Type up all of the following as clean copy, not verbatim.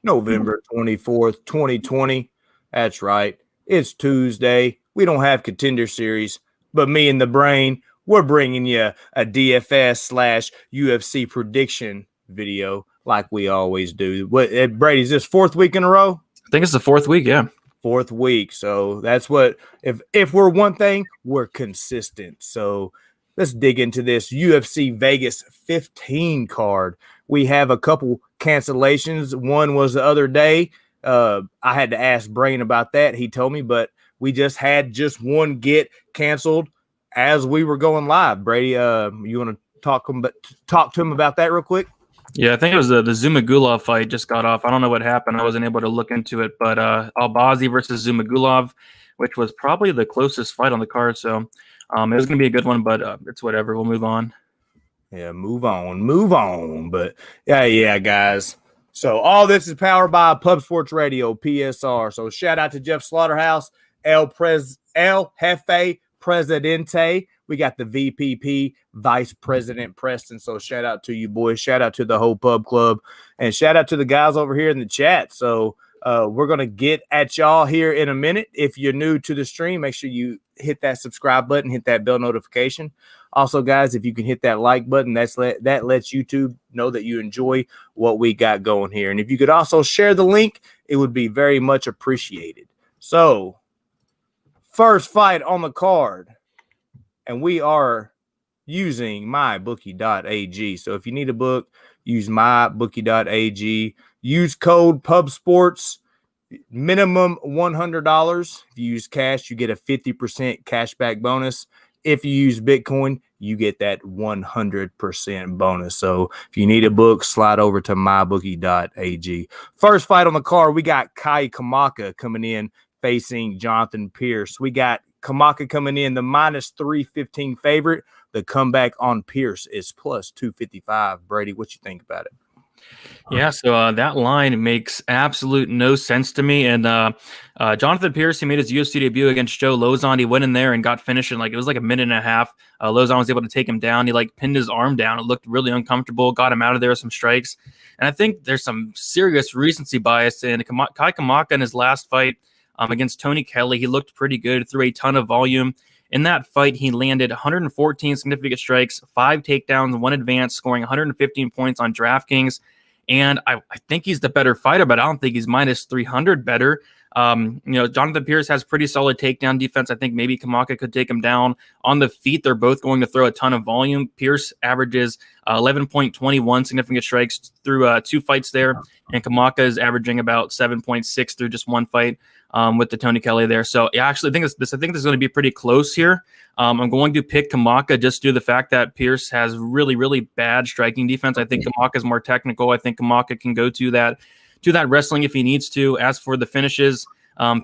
November 24th, 2020. That's right. It's Tuesday. We don't have Contender Series, but me and the brain, we're bringing you a DFS / UFC prediction video like we always do. Brady, is this fourth week in a row? I think it's the fourth week, yeah. Fourth week. So that's what, if we're one thing, we're consistent. So let's dig into this UFC Vegas 15 card. We have a couple cancellations. One was the other day. I had to ask Brain about that. He told me, but we just had one get canceled as we were going live. Brady, you want to talk to him about that real quick? Yeah, I think it was the Zhumagulov fight just got off. I don't know what happened. I wasn't able to look into it, but Albazi versus Zhumagulov, which was probably the closest fight on the card. So it was going to be a good one, but it's whatever. We'll move on. Yeah, move on. But yeah, guys. So all this is powered by Pub Sports Radio, PSR. So shout out to Jeff Slaughterhouse, El Jefe Presidente. We got the VPP, Vice President Preston. So shout out to you, boys. Shout out to the whole pub club. And shout out to the guys over here in the chat. So we're going to get at y'all here in a minute. If you're new to the stream, make sure you hit that subscribe button, hit that bell notification. Also, guys, if you can hit that like button, that lets YouTube know that you enjoy what we got going here. And if you could also share the link, it would be very much appreciated. So first fight on the card. And we are using mybookie.ag. So if you need a book, use mybookie.ag. Use code PUBSPORTS, minimum $100. If you use cash, you get a 50% cashback bonus. If you use Bitcoin, you get that 100% bonus. So if you need a book, slide over to mybookie.ag. First fight on the card, we got Kai Kamaka coming in facing Jonathan Pierce. We got Kamaka coming in the minus 315 favorite. The comeback on Pierce is plus 255. Brady, what you think about it? Yeah, so that line makes absolute no sense to me. And Jonathan Pierce, he made his UFC debut against Joe Lozon. He went in there and got finished in it was like a minute and a half. Lozon was able to take him down. He pinned his arm down. It looked really uncomfortable. Got him out of there with some strikes. And I think there's some serious recency bias in Kai Kamaka in his last fight. Against Tony Kelly, he looked pretty good, threw a ton of volume. In that fight, he landed 114 significant strikes, 5 takedowns, 1 advance, scoring 115 points on DraftKings. And I think he's the better fighter, but I don't think he's minus 300 better. Jonathan Pierce has pretty solid takedown defense. I think maybe Kamaka could take him down. On the feet, they're both going to throw a ton of volume. Pierce averages 11.21 significant strikes through 2 fights there, and Kamaka is averaging about 7.6 through just 1 fight with the Tony Kelly there. So yeah, actually, I think this is going to be pretty close here. I'm going to pick Kamaka just due to the fact that Pierce has really, really bad striking defense. I think Kamaka is more technical. I think Kamaka can go to that wrestling if he needs to. As for the finishes,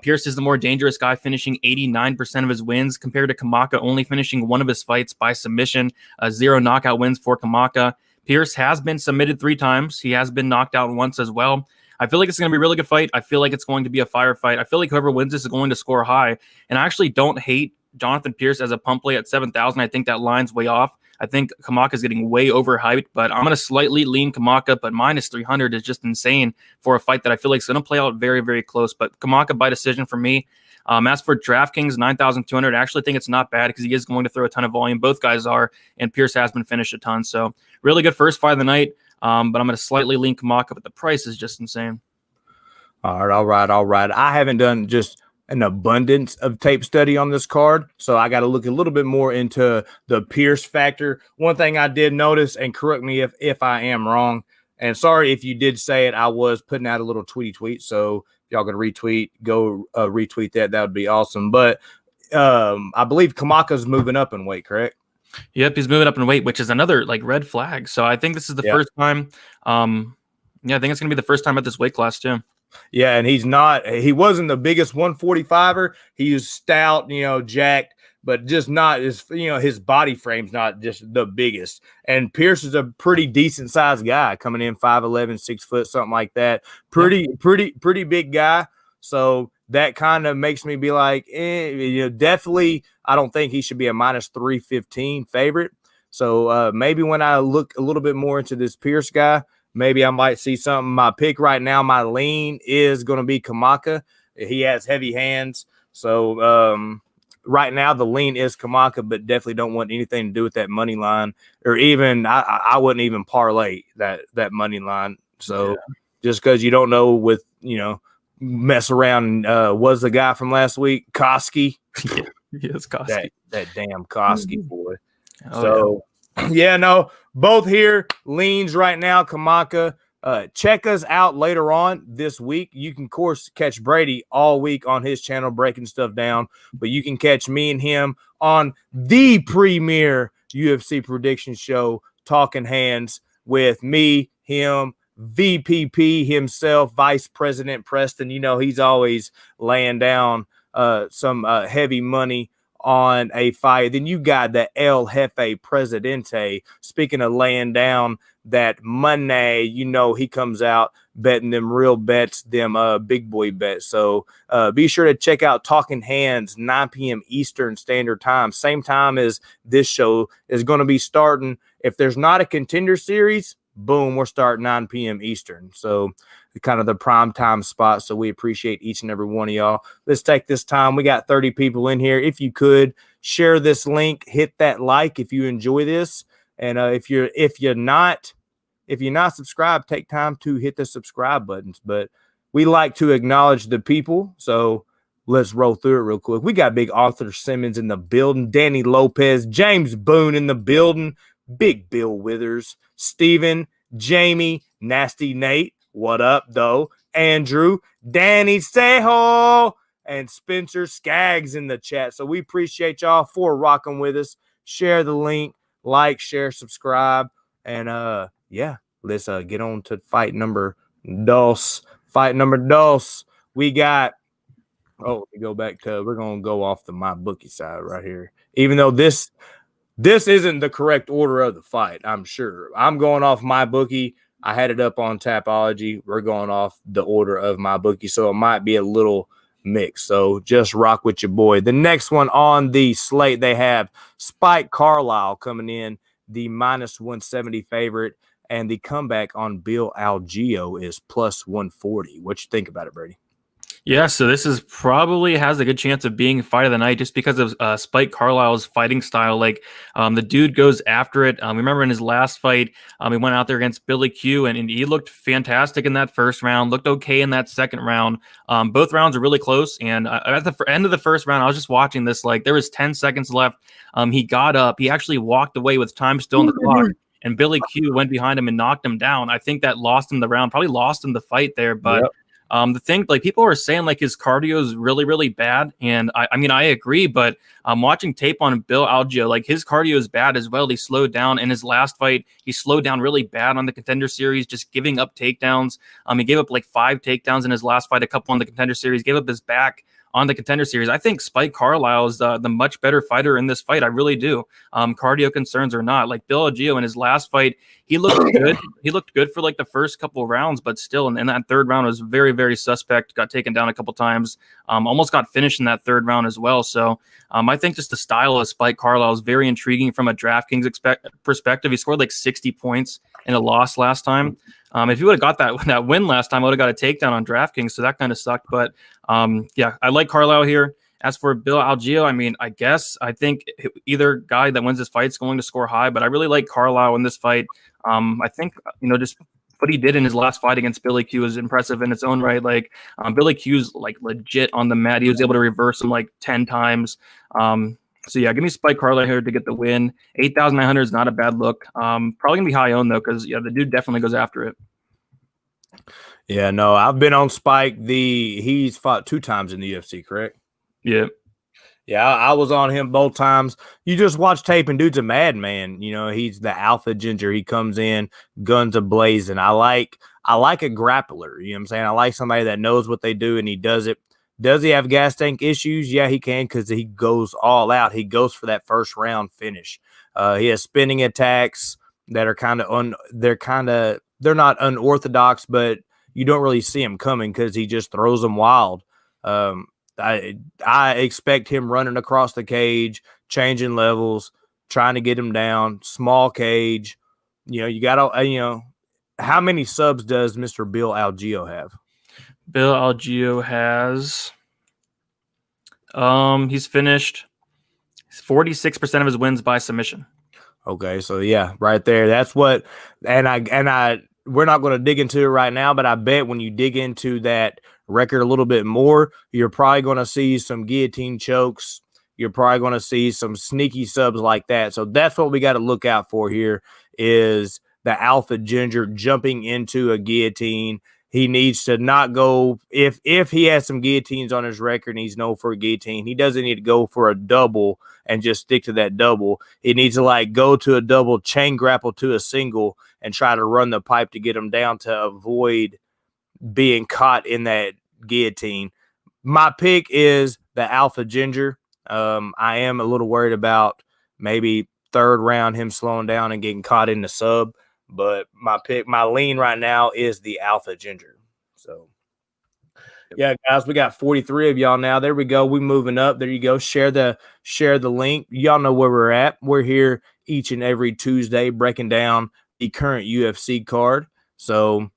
Pierce is the more dangerous guy, finishing 89% of his wins compared to Kamaka only finishing 1 of his fights by submission. 0 knockout wins for Kamaka. Pierce has been submitted 3 times. He has been knocked out once as well. I feel like it's going to be a really good fight. I feel like it's going to be a fire fight. I feel like whoever wins this is going to score high. And I actually don't hate Jonathan Pierce as a pump play at 7,000. I think that line's way off. I think Kamaka is getting way overhyped, but I'm going to slightly lean Kamaka, but minus 300 is just insane for a fight that I feel like is going to play out very, very close. But Kamaka by decision for me. As for DraftKings, 9,200, I actually think it's not bad because he is going to throw a ton of volume. Both guys are, and Pierce has been finished a ton. So really good first fight of the night, but I'm going to slightly lean Kamaka, but the price is just insane. All right. I haven't done just an abundance of tape study on this card, so I got to look a little bit more into the Pierce factor. One thing I did notice, and correct me if I am wrong, and sorry if you did say it, I was putting out a little tweet, so if y'all can retweet, go retweet that. That would be awesome. But I believe Kamaka's moving up in weight, correct? Yep, he's moving up in weight, which is another red flag. So I think this is the first time. I think it's going to be the first time at this weight class too. Yeah, and he wasn't the biggest 145er. He was stout, jacked, but just not his body frame's not just the biggest. And Pierce is a pretty decent sized guy coming in 5'11", 6 foot, something like that. Pretty big guy. So that kind of makes me be like, definitely I don't think he should be a minus 315 favorite. So maybe when I look a little bit more into this Pierce guy, maybe I might see something. My pick right now, my lean is going to be Kamaka. He has heavy hands. So right now the lean is Kamaka, but definitely don't want anything to do with that money line, or even I wouldn't even parlay that money line. So just because you don't know with, mess around and was the guy from last week, Koski. Yes, Koski. That damn Koski boy. No, both here leans right now, Kamaka. Check us out later on this week. You can, of course, catch Brady all week on his channel breaking stuff down, but you can catch me and him on the premier UFC prediction show, Talking Hands, with me, him, VPP himself, Vice President Preston. He's always laying down some heavy money on a fight. Then you got the El Jefe Presidente. Speaking of laying down that money, he comes out betting them real bets, them big boy bets. So be sure to check out Talking Hands, 9 p.m. Eastern Standard Time. Same time as this show is going to be starting. If there's not a contender series, boom, we're starting 9 p.m. Eastern. So kind of the prime time spot. So we appreciate each and every one of y'all. Let's take this time. We got 30 people in here. If you could share this link, hit that like if you enjoy this. And if you're not subscribed, take time to hit the subscribe buttons. But we like to acknowledge the people. So let's roll through it real quick. We got big Arthur Simmons in the building, Danny Lopez, James Boone in the building, Big Bill Withers, Steven, Jamie, Nasty Nate, what up, though? Andrew, Danny Seho, and Spencer Skaggs in the chat. So we appreciate y'all for rocking with us. Share the link, like, share, subscribe, and let's get on to fight number dos. Fight number dos. We got. We go back to. We're gonna go off the my bookie side right here. Even though this isn't the correct order of the fight, I'm sure. I'm going off my bookie. I had it up on Tapology. We're going off the order of my bookie, so it might be a little mixed. So just rock with your boy. The next one on the slate, they have Spike Carlyle coming in, the -170 favorite, and the comeback on Bill Algeo is +140. What you think about it, Brady? Yeah, so this is probably has a good chance of being fight of the night just because of Spike Carlyle's fighting style. Like the dude goes after it. Remember in his last fight, he went out there against Billy Q and he looked fantastic in that first round, looked okay in that second round. Both rounds are really close. And at the end of the first round, I was just watching this, like there was 10 seconds left. He got up. He actually walked away with time still on the clock. And Billy Q went behind him and knocked him down. I think that lost him the round, probably lost him the fight there. But the thing, like people are saying, like his cardio is really, really bad, and I mean I agree. But I'm watching tape on Bill Algeo, like his cardio is bad as well. He slowed down in his last fight. He slowed down really bad on the Contender Series, just giving up takedowns. He gave up like 5 takedowns in his last fight, a couple on the Contender Series. Gave up his back on the Contender Series. I think Spike Carlyle is the much better fighter in this fight. I really do. Cardio concerns or not, like Bill Algeo in his last fight, he looked good. He looked good for like the first couple of rounds, but still in that third round was very, very suspect. Got taken down a couple times. Almost got finished in that third round as well. So I think just the style of Spike Carlyle is very intriguing from a DraftKings perspective. He scored like 60 points in a loss last time. If he would have got that win last time, I would have got a takedown on DraftKings, so that kind of sucked. But I like Carlyle here. As for Bill Algeo, I mean, I think either guy that wins this fight is going to score high, but I really like Carlyle in this fight. I think, just what he did in his last fight against Billy Q is impressive in its own right. Like Billy Q's like legit on the mat. He was able to reverse him like 10 times. So yeah, give me Spike Carlyle here to get the win. 8,900 is not a bad look. Probably gonna be high owned though, because the dude definitely goes after it. Yeah, no, I've been on Spike. He's fought 2 times in the UFC, correct? Yeah. Yeah, I was on him both times. You just watch tape and dude's a madman. He's the alpha ginger. He comes in, guns a-blazing. I like a grappler. You know what I'm saying? I like somebody that knows what they do and he does it. Does he have gas tank issues? Yeah, he can, because he goes all out. He goes for that first round finish. He has spinning attacks that are they're not unorthodox, but you don't really see him coming because he just throws them wild. I expect him running across the cage, changing levels, trying to get him down, small cage. You got to, how many subs does Mr. Bill Algeo have? Bill Algeo has he's finished 46% of his wins by submission. Okay, so yeah, right there. That's what, and I we're not going to dig into it right now, but I bet when you dig into that record a little bit more, you're probably going to see some guillotine chokes. You're probably going to see some sneaky subs like that. So that's what we got to look out for here is the Alpha Ginger jumping into a guillotine. He needs to not go if he has some guillotines on his record and he's known for a guillotine, he doesn't need to go for a double and just stick to that double. He needs to like go to a double, chain grapple to a single, and try to run the pipe to get him down to avoid being caught in that guillotine. My pick is the Alpha Ginger. I am a little worried about maybe third round him slowing down and getting caught in the sub. But my lean right now is the Alpha Ginger. So, yeah, guys, we got 43 of y'all now. There we go. We moving up. There you go. Share the link. Y'all know where we're at. We're here each and every Tuesday breaking down the current UFC card. So,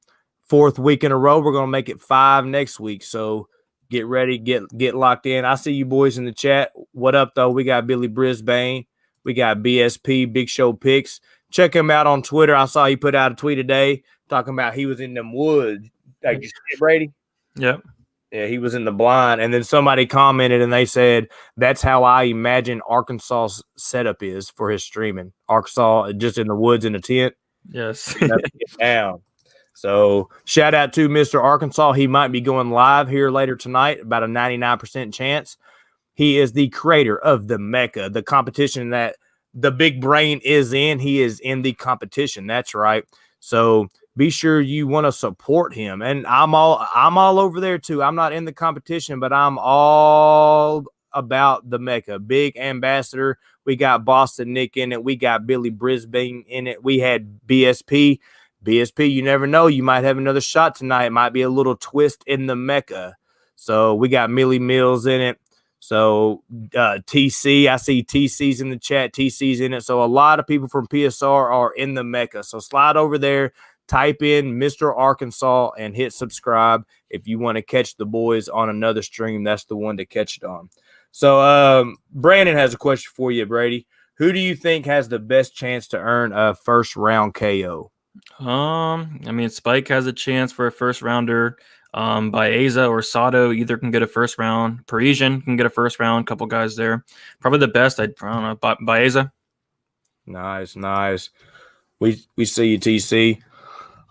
4th week in a row. We're gonna make it 5 next week. So, get ready. Get locked in. I see you boys in the chat. What up though? We got Billy Brisbane. We got BSP Big Show Picks. Check him out on Twitter. I saw he put out a tweet today talking about he was in them woods. Like you see, Brady? Yep. Yeah, he was in the blind. And then somebody commented and they said, that's how I imagine Arkansas's setup is for his streaming. Arkansas just in the woods in a tent. Yes. Down. So shout out to Mr. Arkansas. He might be going live here later tonight, about a 99% chance. He is the creator of the Mecca, the competition that the big brain is in. He is in the competition. That's right. So be sure you want to support him. And I'm all over there too. I'm not in the competition, but I'm all about the Mecca. Big ambassador. We got Boston Nick in it. We got Billy Brisbane in it. We had BSP. BSP, you never know. You might have another shot tonight. It might be a little twist in the Mecca. So we got Millie Mills in it. So TC, I see TC's in the chat. TC's in it. So a lot of people from PSR are in the Mecca. So slide over there, type in Mr. Arkansas, and hit subscribe if you want to catch the boys on another stream. That's the one to catch it on. So Brandon has a question for you, Brady. Who do you think has the best chance to earn a first round KO? I mean, Spike has a chance for a first rounder. Baeza or Sato either can get a first round. Parisian can get a first round. Couple guys there. Probably the best. I don't know. Baeza. Nice. We see you, TC.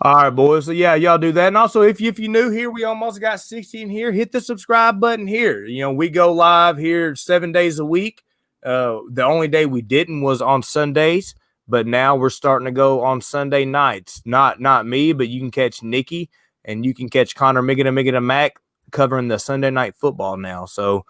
All right, boys. So yeah, y'all do that. And also, if you new here, we almost got 60 in here. Hit the subscribe button here. You know, we go live here 7 days a week. The only day we didn't was on Sundays, but now we're starting to go on Sunday nights. Not me, but you can catch Nikki. And you can catch Connor Migga Mac covering the Sunday night football now. So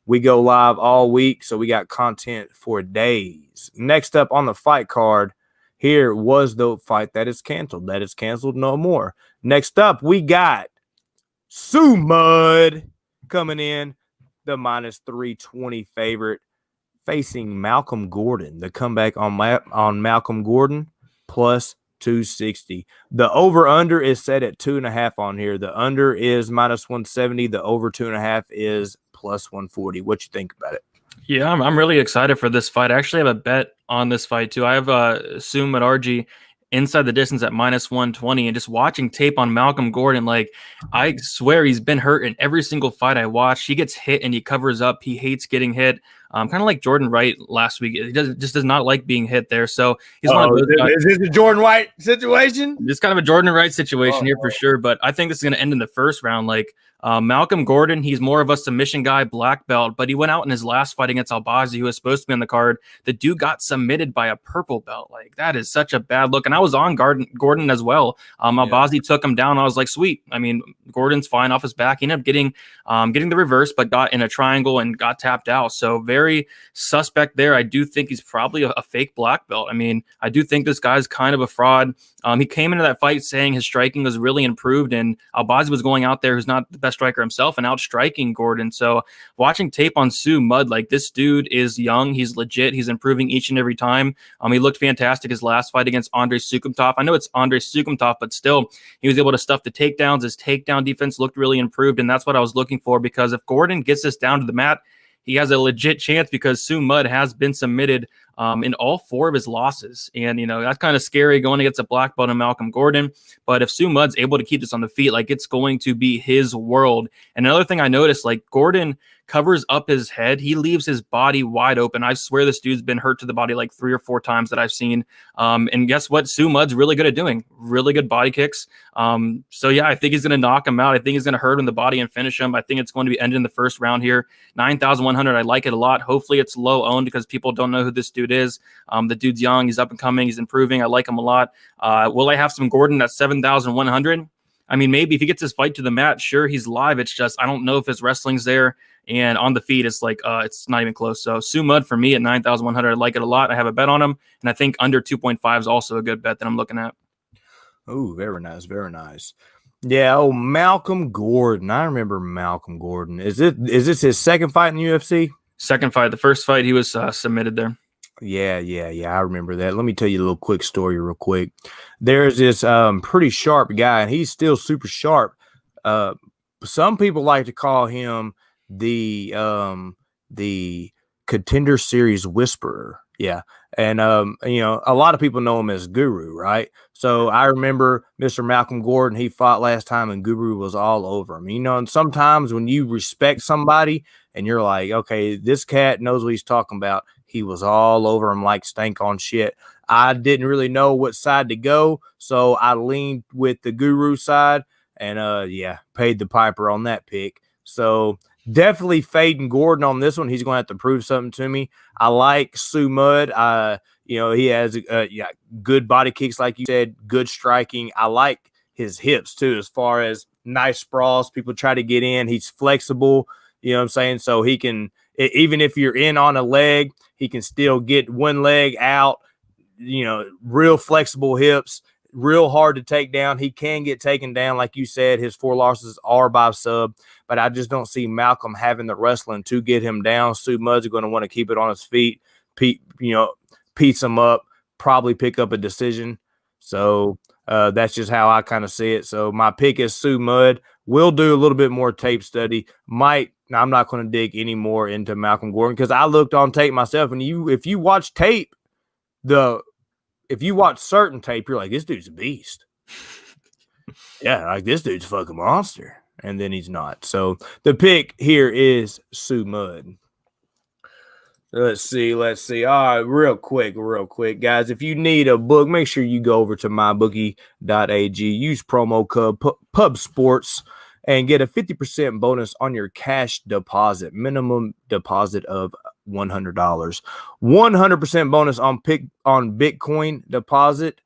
we go live all week. So we got content for days. Next up on the fight card, here was the fight that is canceled. That is canceled no more. Next up, we got Sue Mud coming in, the minus 320 favorite, facing Malcolm Gordon. The comeback on Malcolm Gordon plus 260. The over-under is set at 2.5 on here. The under is minus 170. The over 2.5 is plus 140. What you think about it? Yeah, I'm really excited for this fight. I actually have a bet on this fight too. I have Sum at RG inside the distance at minus 120, and just watching tape on Malcolm Gordon, like I swear he's been hurt in every single fight I watch. He gets hit and he covers up. He hates getting hit. Kind of like Jordan Wright last week. He does not like being hit there. So he's one of those guys. Is this a Jordan Wright situation? It's kind of a Jordan Wright situation here for sure. But I think this is going to end in the first round. Like Malcolm Gordon, he's more of a submission guy, black belt. But he went out in his last fight against Albazi, who was supposed to be on the card. The dude got submitted by a purple belt. Like that is such a bad look. And I was on Gordon as well. Albazi took him down. I was like, sweet. I mean, Gordon's fine off his back. He ended up getting the reverse, but got in a triangle and got tapped out. So very suspect there. I do think he's probably a fake black belt. I mean, I do think this guy's kind of a fraud. He came into that fight saying his striking was really improved, and Albazi was going out there who's not the best best striker himself and outstriking Gordon. So watching tape on Sue Mudd, like this dude is young. He's legit. He's improving each and every time. He looked fantastic his last fight against Andrei Sukumtov. I know it's Andrei Sukumtov, but still he was able to stuff the takedowns. His takedown defense looked really improved, and that's what I was looking for, because if Gordon gets this down to the mat, he has a legit chance, because Sue Mudd has been submitted in all 4 of his losses. And, that's kind of scary going against a black belt in Malcolm Gordon. But if Sue Mudd's able to keep this on the feet, like, it's going to be his world. And another thing I noticed, like, Gordon covers up his head. He leaves his body wide open. I swear this dude's been hurt to the body like 3 or 4 times that I've seen. And guess what? Sue Mudd's really good at doing really good body kicks. So yeah, I think he's going to knock him out. I think he's going to hurt him in the body and finish him. I think it's going to be ended in the first round here. 9,100. I like it a lot. Hopefully it's low owned, because people don't know who this dude is. The dude's young. He's up and coming. He's improving. I like him a lot. Will I have some Gordon at 7,100? I mean, maybe if he gets his fight to the mat, sure, he's live. It's just, I don't know if his wrestling's there. And on the feet, it's like, it's not even close. So Sue Mudd for me at 9,100, I like it a lot. I have a bet on him. And I think under 2.5 is also a good bet that I'm looking at. Oh, very nice. Very nice. Yeah. Oh, Malcolm Gordon. I remember Malcolm Gordon. Is this his second fight in the UFC? Second fight. The first fight, he was submitted there. Yeah. I remember that. Let me tell you a little quick story real quick. There's this pretty sharp guy, and he's still super sharp. Some people like to call him the Contender Series Whisperer. Yeah. And, a lot of people know him as Guru, right? So I remember Mr. Malcolm Gordon, he fought last time and Guru was all over him. And sometimes when you respect somebody and you're like, okay, this cat knows what he's talking about, he was all over him like stank on shit. I didn't really know what side to go, so I leaned with the Guru side and, paid the piper on that pick. So definitely fading Gordon on this one. He's going to have to prove something to me. I like Sue Mudd. He has good body kicks, like you said, good striking. I like his hips too, as far as nice sprawls. People try to get in. He's flexible. You know what I'm saying? So he can, even if you're in on a leg, he can still get one leg out. Real flexible hips. Real hard to take down. He can get taken down. Like you said, his 4 losses are by sub, but I just don't see Malcolm having the wrestling to get him down. Sue Mudd's going to want to keep it on his feet, piece him up, probably pick up a decision. So that's just how I kind of see it. So my pick is Sue Mudd. We'll do a little bit more tape study. I'm not going to dig any more into Malcolm Gordon, because I looked on tape myself, and if you watch tape, if you watch certain tape, you're like, this dude's a beast. Yeah, like this dude's a fucking monster. And then he's not. So the pick here is Sue Mudd. Let's see. All right, real quick, guys. If you need a book, make sure you go over to mybookie.ag. Use promo code PUBSports and get a 50% bonus on your cash deposit. Minimum deposit of $100. 100% bonus on Bitcoin deposit.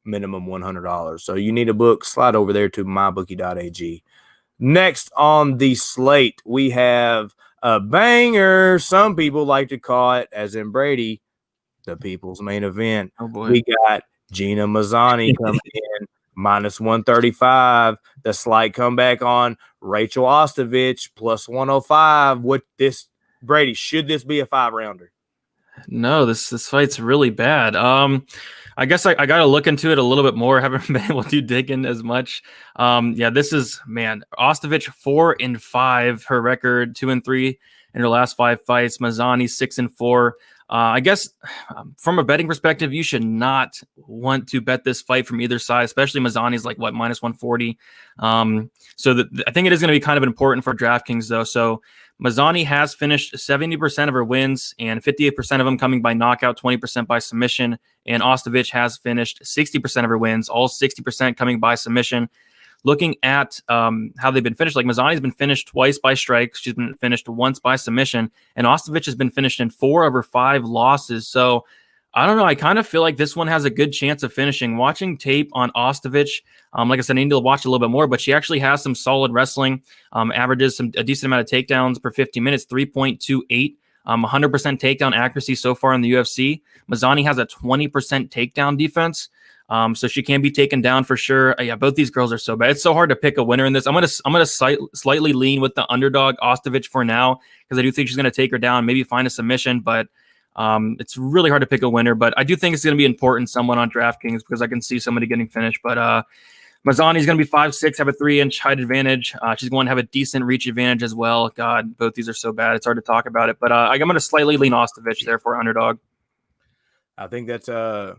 Minimum $100. So you need a book, slide over there to mybookie.ag. Next on the slate, we have a banger. Some people like to call it, as in Brady, the people's main event. Oh boy. We got Gina Mazany coming in, minus 135. The slight comeback on Rachael Ostovich, plus 105. Brady, should this be a 5-rounder? No, this fight's really bad. I guess I got to look into it a little bit more. I haven't been able to dig in as much. This is, Ostovich 4-5, her record 2-3 in her last 5 fights. Mazany 6-4. I guess from a betting perspective, you should not want to bet this fight from either side, especially Mazany's like minus 140. I think it is going to be kind of important for DraftKings though. So Mazany has finished 70% of her wins and 58% of them coming by knockout, 20% by submission. And Ostovich has finished 60% of her wins, all 60% coming by submission. Looking at how they've been finished, like Mazany's been finished twice by strikes. She's been finished once by submission. And Ostovich has been finished in 4 of her 5 losses. So I don't know. I kind of feel like this one has a good chance of finishing. Watching tape on Ostovich, like I said, I need to watch a little bit more, but she actually has some solid wrestling, averages a decent amount of takedowns per 50 minutes, 3.28 100% takedown accuracy so far in the UFC. Mazany has a 20% takedown defense. So she can be taken down for sure. Yeah, both these girls are so bad. It's so hard to pick a winner in this. I'm gonna slightly lean with the underdog Ostovich for now because I do think she's gonna take her down, maybe find a submission. But it's really hard to pick a winner. But I do think it's gonna be important someone on DraftKings because I can see somebody getting finished. But Mazany's gonna be 5'6", have a 3-inch height advantage. She's going to have a decent reach advantage as well. God, both these are so bad. It's hard to talk about it. But I'm gonna slightly lean Ostovich there for underdog. I think that's a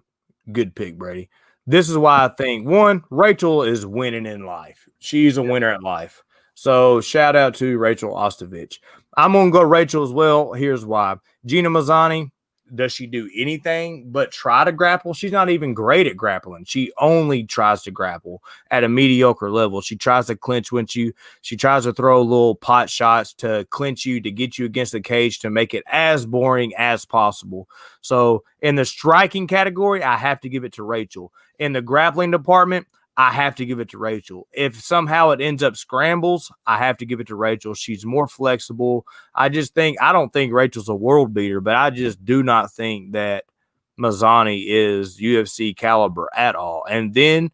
good pick, Brady. This is why I think, one, Rachael is winning in life. She's a winner at life. So shout out to Rachael Ostovich. I'm going to go Rachael as well. Here's why. Gina Mazany, does she do anything but try to grapple? She's not even great at grappling. She only tries to grapple at a mediocre level. She tries to clinch with you. She tries to throw little pot shots to clinch you, to get you against the cage, to make it as boring as possible. So in the striking category, I have to give it to Rachael. In the grappling department, I have to give it to Rachael. If somehow it ends up scrambles, I have to give it to Rachael. She's more flexible. I don't think Rachel's a world beater, but I just do not think that Mazany is UFC caliber at all. And then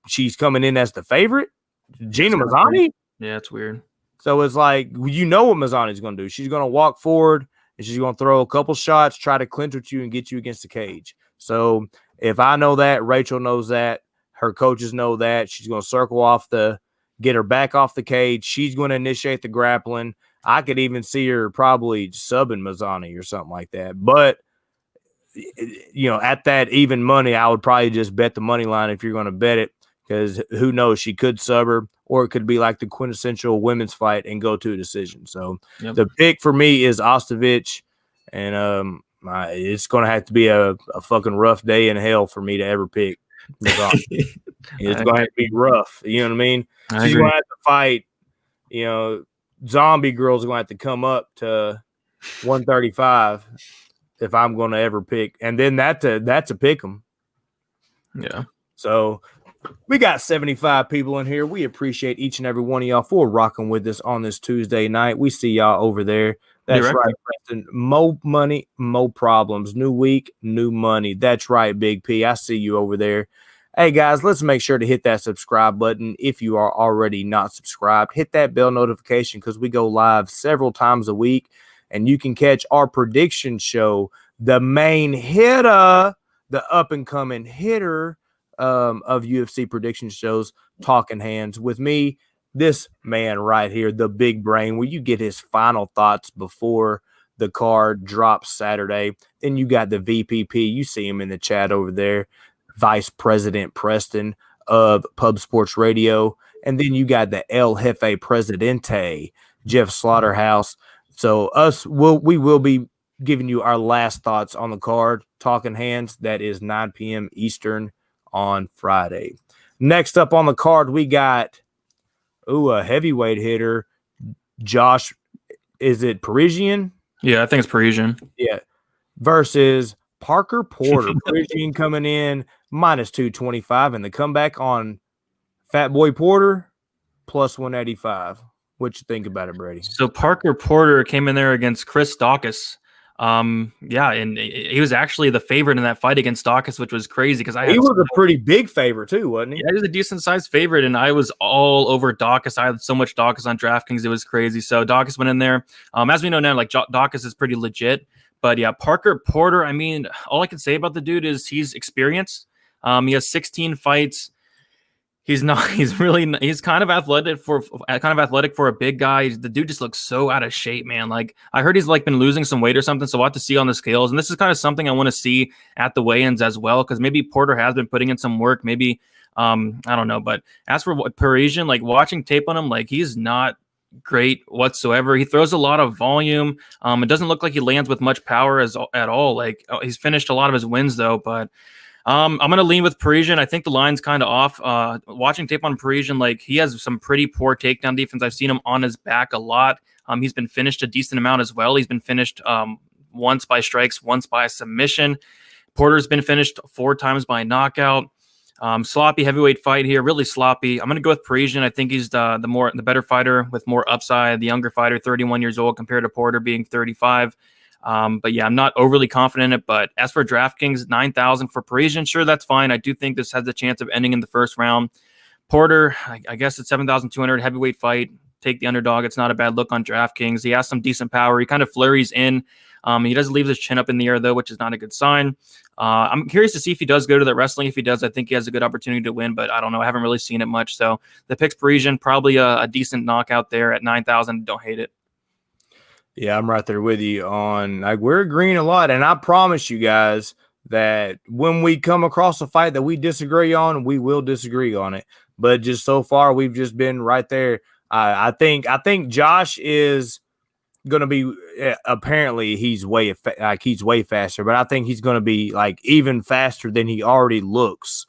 she's coming in as the favorite, Gina Mazany. Yeah, it's weird. So it's like, you know what Mazany's going to do. She's going to walk forward and she's going to throw a couple shots, try to clinch with you and get you against the cage. So if I know that, Rachael knows that. Her coaches know that. She's going to circle off get her back off the cage. She's going to initiate the grappling. I could even see her probably subbing Mazany or something like that. But, at that even money, I would probably just bet the money line if you're going to bet it, because who knows? She could sub her, or it could be like the quintessential women's fight and go to a decision. So The pick for me is Ostovich, and it's going to have to be a fucking rough day in hell for me to ever pick. It's going to have to be rough. You know what I mean? She's going to have to fight. Zombie girls are going to have to come up to 135 if I'm going to ever pick. And then that's a pick 'em. Yeah. So we got 75 people in here. We appreciate each and every one of y'all for rocking with us on this Tuesday night. We see y'all over there. That's right, Preston. Mo money, mo problems. New week, new money. That's right, Big P. I see you over there. Hey, guys, let's make sure to hit that subscribe button. If you are already not subscribed, hit that bell notification because we go live several times a week, and you can catch our prediction show, the main hitter, the up-and-coming hitter of UFC prediction shows, Talking Hands, with me, this man right here, the big brain, where you get his final thoughts before the card drops Saturday. Then you got the VPP. You see him in the chat over there, Vice President Preston of Pub Sports Radio. And then you got the El Jefe Presidente, Jeff Slaughterhouse. So we will be giving you our last thoughts on the card, Talking Hands. That is 9 p.m. Eastern on Friday. Next up on the card, we got a heavyweight hitter, Josh. Is it Parisian? Yeah, I think it's Parisian. Yeah, versus Parker Porter. Parisian coming in minus 225, and the comeback on Fat Boy Porter plus 185. What you think about it, Brady? So Parker Porter came in there against Chris Daukaus. And he was actually the favorite in that fight against Zhalgas, which was crazy because he was a pretty big favorite too, wasn't he? Yeah, he was a decent sized favorite, and I was all over Zhalgas. I had so much Zhalgas on DraftKings, it was crazy. So Zhalgas went in there. As we know now, like Zhalgas is pretty legit, but yeah, Parker Porter. I mean, all I can say about the dude is he's experienced. He has 16 fights. He's kind of athletic for a big guy. The dude just looks so out of shape, man. Like, I heard he's been losing some weight or something, so we'll have to see on the scales. And this is kind of something I want to see at the weigh-ins as well, because maybe Porter has been putting in some work. Maybe, I don't know. But as for Parisian, watching tape on him, he's not great whatsoever. He throws a lot of volume. It doesn't look like he lands with much power at all. He's finished a lot of his wins though, but I'm going to lean with Parisian. I think the line's kind of off. Watching tape on Parisian, he has some pretty poor takedown defense. I've seen him on his back a lot. He's been finished a decent amount as well. He's been finished once by strikes, once by submission. Porter's been finished 4 times by knockout. Sloppy heavyweight fight here, really sloppy. I'm going to go with Parisian. I think he's the better fighter with more upside, the younger fighter, 31 years old compared to Porter being 35. But yeah, I'm not overly confident in it. But as for DraftKings, 9,000 for Parisian, sure, that's fine. I do think this has a chance of ending in the first round. Porter, I guess it's 7,200 heavyweight fight. Take the underdog. It's not a bad look on DraftKings. He has some decent power. He kind of flurries in. He does leave his chin up in the air, though, which is not a good sign. I'm curious to see if he does go to that wrestling. If he does, I think he has a good opportunity to win, but I don't know. I haven't really seen it much. So the pick's Parisian, probably a decent knockout there at 9,000. Don't hate it. Yeah, I'm right there with you on, like, we're agreeing a lot. And I promise you guys that when we come across a fight that we disagree on, we will disagree on it. But just so far, we've just been right there. I think Josh is going to be, apparently he's way faster, but I think he's going to be like even faster than he already looks.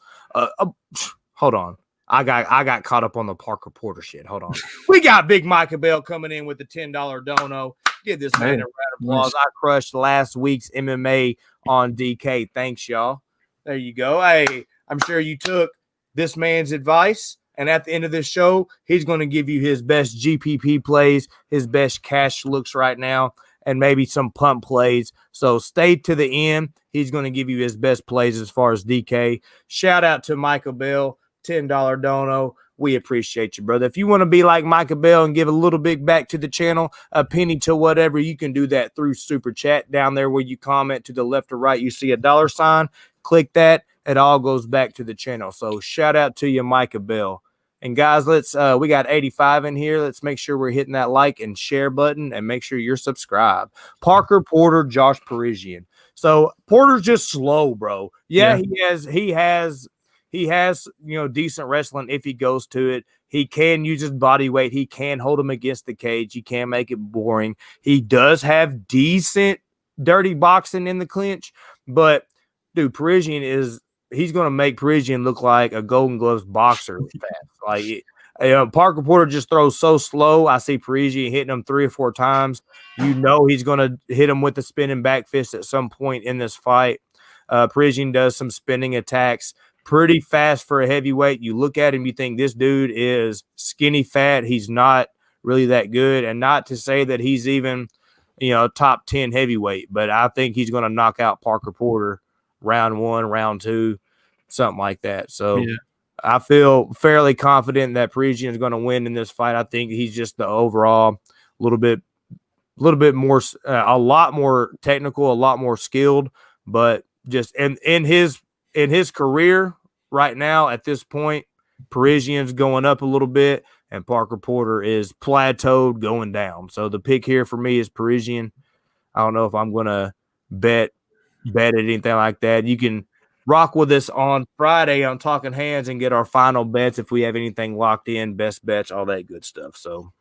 Hold on. I got caught up on the Parker Porter shit. Hold on. We got Big Micah Bell coming in with the $10 dono. Give this man a round of applause. Nice. I crushed last week's MMA on DK. Thanks, y'all. There you go. Hey, I'm sure you took this man's advice. And at the end of this show, he's going to give you his best GPP plays, his best cash looks right now, and maybe some pump plays. So stay to the end. He's going to give you his best plays as far as DK. Shout out to Micah Bell, $10 dono. We appreciate you, brother. If you want to be like Micah Bell and give a little bit back to the channel, a penny to whatever, you can do that through Super Chat. Down there where you comment to the left or right, you see a dollar sign. Click that. It all goes back to the channel. So shout out to you, Micah Bell. And guys, we got 85 in here. Let's make sure we're hitting that like and share button and make sure you're subscribed. Parker Porter, Josh Parisian. So Porter's just slow, bro. Yeah. he has, decent wrestling if he goes to it. He can use his body weight. He can hold him against the cage. He can make it boring. He does have decent dirty boxing in the clinch, but dude, he's going to make Parisian look like a Golden Gloves boxer fast. Like, Parker Porter just throws so slow. I see Parisian hitting him 3 or 4 times. He's going to hit him with the spinning back fist at some point in this fight. Parisian does some spinning attacks. Pretty fast for a heavyweight. You look at him, you think this dude is skinny fat. He's not really that good. And not to say that he's even, top 10 heavyweight, but I think he's going to knock out Parker Porter round 1, round 2, something like that. So yeah. I feel fairly confident that Parisian is going to win in this fight. I think he's just the overall a little bit more, a lot more technical, a lot more skilled, but just in his career right now at this point, Parisian's going up a little bit and Parker Porter is plateaued going down. So the pick here for me is Parisian. I don't know if I'm going to bet at anything like that. You can rock with us on Friday on Talking Hands and get our final bets if we have anything locked in, best bets, all that good stuff. So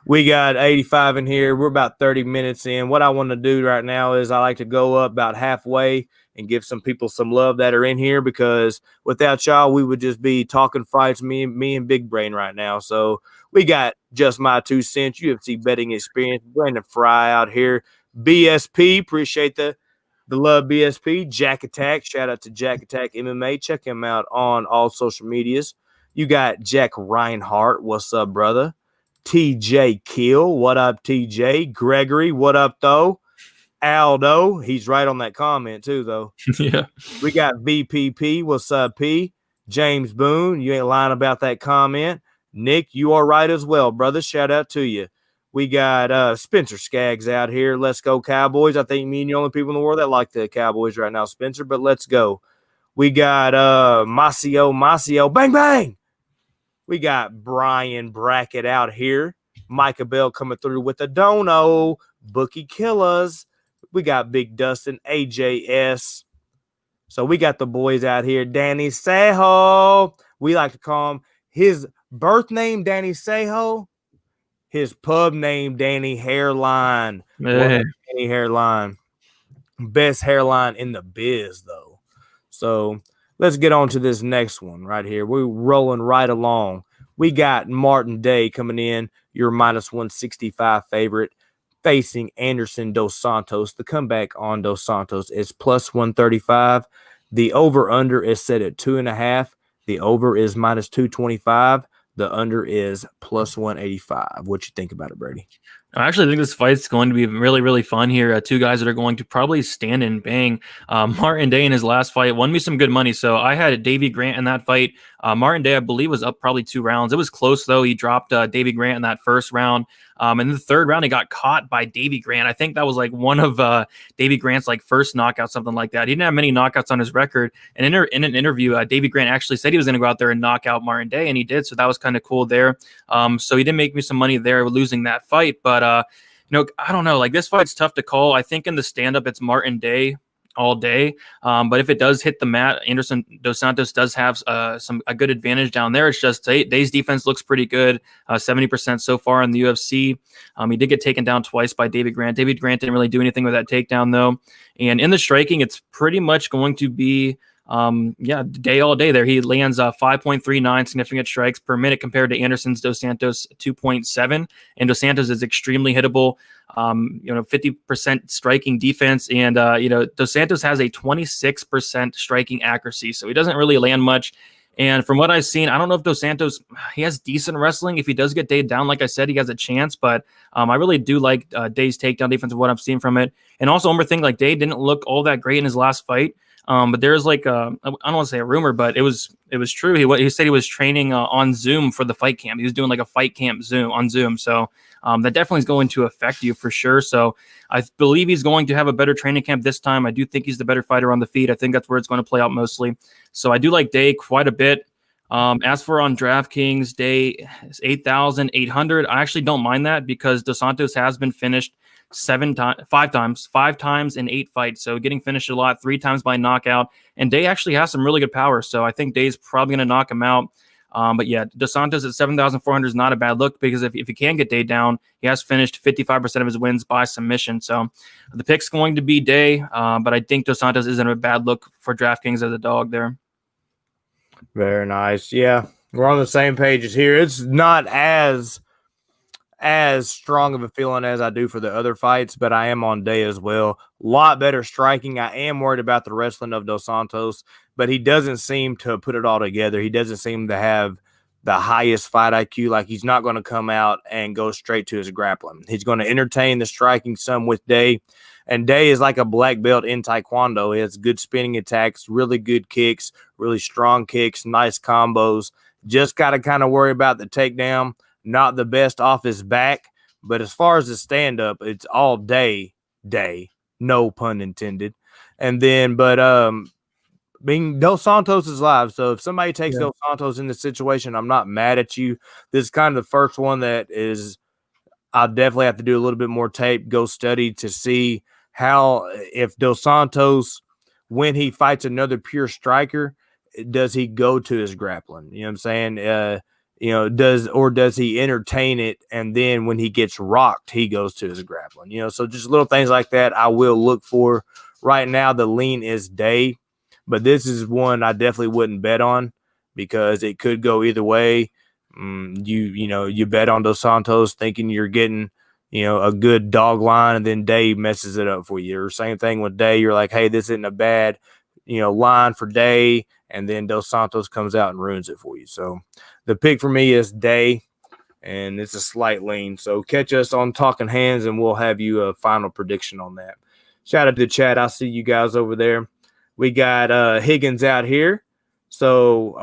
we got 85 in here. We're about 30 minutes in. What I want to do right now is I like to go up about halfway and give some people some love that are in here, because without y'all, we would just be talking fights, me and Big Brain right now. So we got Just My 2 Cents, UFC Betting Experience, Brandon Fry out here, BSP, appreciate the love, BSP, Jack Attack, shout out to Jack Attack MMA, check him out on all social medias. You got Jack Reinhart, what's up, brother? TJ Kill, what up, TJ? Gregory, what up, though? Aldo, he's right on that comment, too, though. Yeah. We got VPP, what's up, P? James Boone, you ain't lying about that comment. Nick, you are right as well, brother. Shout out to you. We got Spencer Skaggs out here. Let's go, Cowboys. I think me and the only people in the world that like the Cowboys right now, Spencer, but let's go. We got Masio, bang, bang. We got Brian Brackett out here. Micah Bell coming through with a dono. Bookie Killers. We got Big Dustin, AJS. So we got the boys out here. Danny Sejo. We like to call him his birth name, Danny Sejo. His pub name, Danny Hairline. Hey. Danny Hairline. Best hairline in the biz, though. So let's get on to this next one right here. We're rolling right along. We got Martin Day coming in, your minus 165 favorite, facing Anderson Dos Santos. The comeback on Dos Santos is plus 135. The over-under is set at 2.5. The over is minus 225. The under is plus 185. What you think about it, Brady? I actually think this fight's going to be really, really fun here. Two guys that are going to probably stand and bang. Martin Day in his last fight won me some good money. So I had Davy Grant in that fight. Martin Day, I believe, was up probably 2 rounds. It was close, though. He dropped Davy Grant in that first round. And in the third round, he got caught by Davy Grant. I think that was like one of Davy Grant's like first knockouts, something like that. He didn't have many knockouts on his record. And in an interview, Davy Grant actually said he was going to go out there and knock out Martin Day, and he did. So that was kind of cool there. So he did make me some money there losing that fight. But, I don't know. Like, this fight's tough to call. I think in the stand-up, it's Martin Day all day. But if it does hit the mat, Anderson Dos Santos does have a good advantage down there. It's just Day's defense looks pretty good, 70% so far in the UFC. He did get taken down twice by David Grant. David Grant didn't really do anything with that takedown, though. And in the striking, it's pretty much going to be Day all day there. He lands 5.39 significant strikes per minute compared to Anderson's Dos Santos 2.7. And Dos Santos is extremely hittable. 50% striking defense, and Dos Santos has a 26% striking accuracy, so he doesn't really land much. And from what I've seen, I don't know if Dos Santos, he has decent wrestling. If he does get Day down, like I said, he has a chance. But I really do like Day's takedown defense of what I've seen from it. And also, one more thing, like Day didn't look all that great in his last fight. But there's like I don't want to say a rumor, but it was true. He said he was training on Zoom for the fight camp. He was doing like a fight camp on Zoom. So that definitely is going to affect you for sure. So I believe he's going to have a better training camp this time. I do think he's the better fighter on the feet. I think that's where it's going to play out mostly. So I do like Day quite a bit. As for on DraftKings, Day is 8,800. I actually don't mind that because Dos Santos has been finished 5 times in 8 fights. So getting finished a lot, 3 times by knockout. And Day actually has some really good power. So I think Day's probably going to knock him out. But yeah, Dos Santos at 7,400 is not a bad look because if he can get Day down, he has finished 55% of his wins by submission. So the pick's going to be Day. But I think Dos Santos isn't a bad look for DraftKings as a dog there. Very nice. Yeah, we're on the same pages here. It's not as strong of a feeling as I do for the other fights, but I am on Day as well. A lot better striking. I am worried about the wrestling of Dos Santos, but he doesn't seem to put it all together. He doesn't seem to have the highest fight IQ. Like, he's not going to come out and go straight to his grappling. He's going to entertain the striking some with Day. And Day is like a black belt in Taekwondo. He has good spinning attacks, really good kicks, really strong kicks, nice combos. Just got to kind of worry about the takedown. Not the best off his back. But as far as the stand-up, it's all Day. No pun intended. And then, being Dos Santos is live. So if somebody takes Dos Santos in this situation, I'm not mad at you. This is kind of the first one that is, I'll definitely have to do a little bit more tape, go study to see how, if Dos Santos, when he fights another pure striker, does he go to his grappling? You know what I'm saying? Does he entertain it, and then when he gets rocked, he goes to his grappling? So just little things like that I will look for. Right now, the lean is Day, but this is one I definitely wouldn't bet on because it could go either way. You bet on Dos Santos thinking you're getting a good dog line, and then Day messes it up for you. Or same thing with Day, you're like, hey, this isn't a bad line for Day, and then Dos Santos comes out and ruins it for you. So the pick for me is Day, and it's a slight lean. So catch us on Talking Hands, and we'll have you a final prediction on that. Shout out to the chat. I see you guys over there. We got Higgins out here. So,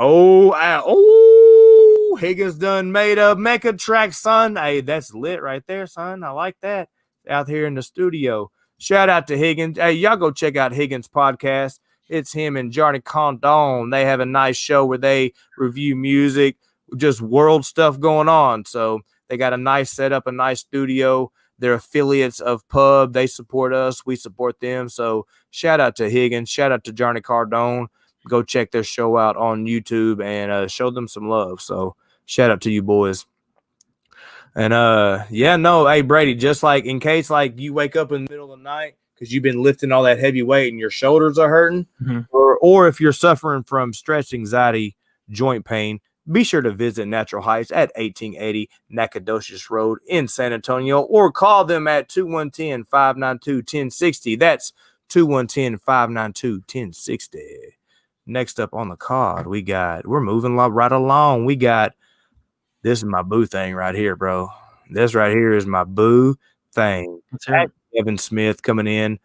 Higgins done made a mecha track, son. Hey, that's lit right there, son. I like that. Out here in the studio. Shout out to Higgins. Hey, y'all go check out Higgins' podcast. It's him and Johnny Condon. They have a nice show where they review music, just world stuff going on. So they got a nice setup, a nice studio. They're affiliates of Pub. They support us. We support them. So shout out to Higgins. Shout out to Johnny Cardone. Go check their show out on YouTube and show them some love. So shout out to you boys. And hey Brady, just like in case like you wake up in the middle of the night because you've been lifting all that heavy weight and your shoulders are hurting, or if you're suffering from stress, anxiety, joint pain, be sure to visit Natural Heights at 1880 Nacogdoches Road in San Antonio, or call them at 2110-592-1060. That's 2110-592-1060. Next up on the card, we're moving right along. We got, this is my boo thing right here, bro. This right here is my boo thing. Devin Smith coming in.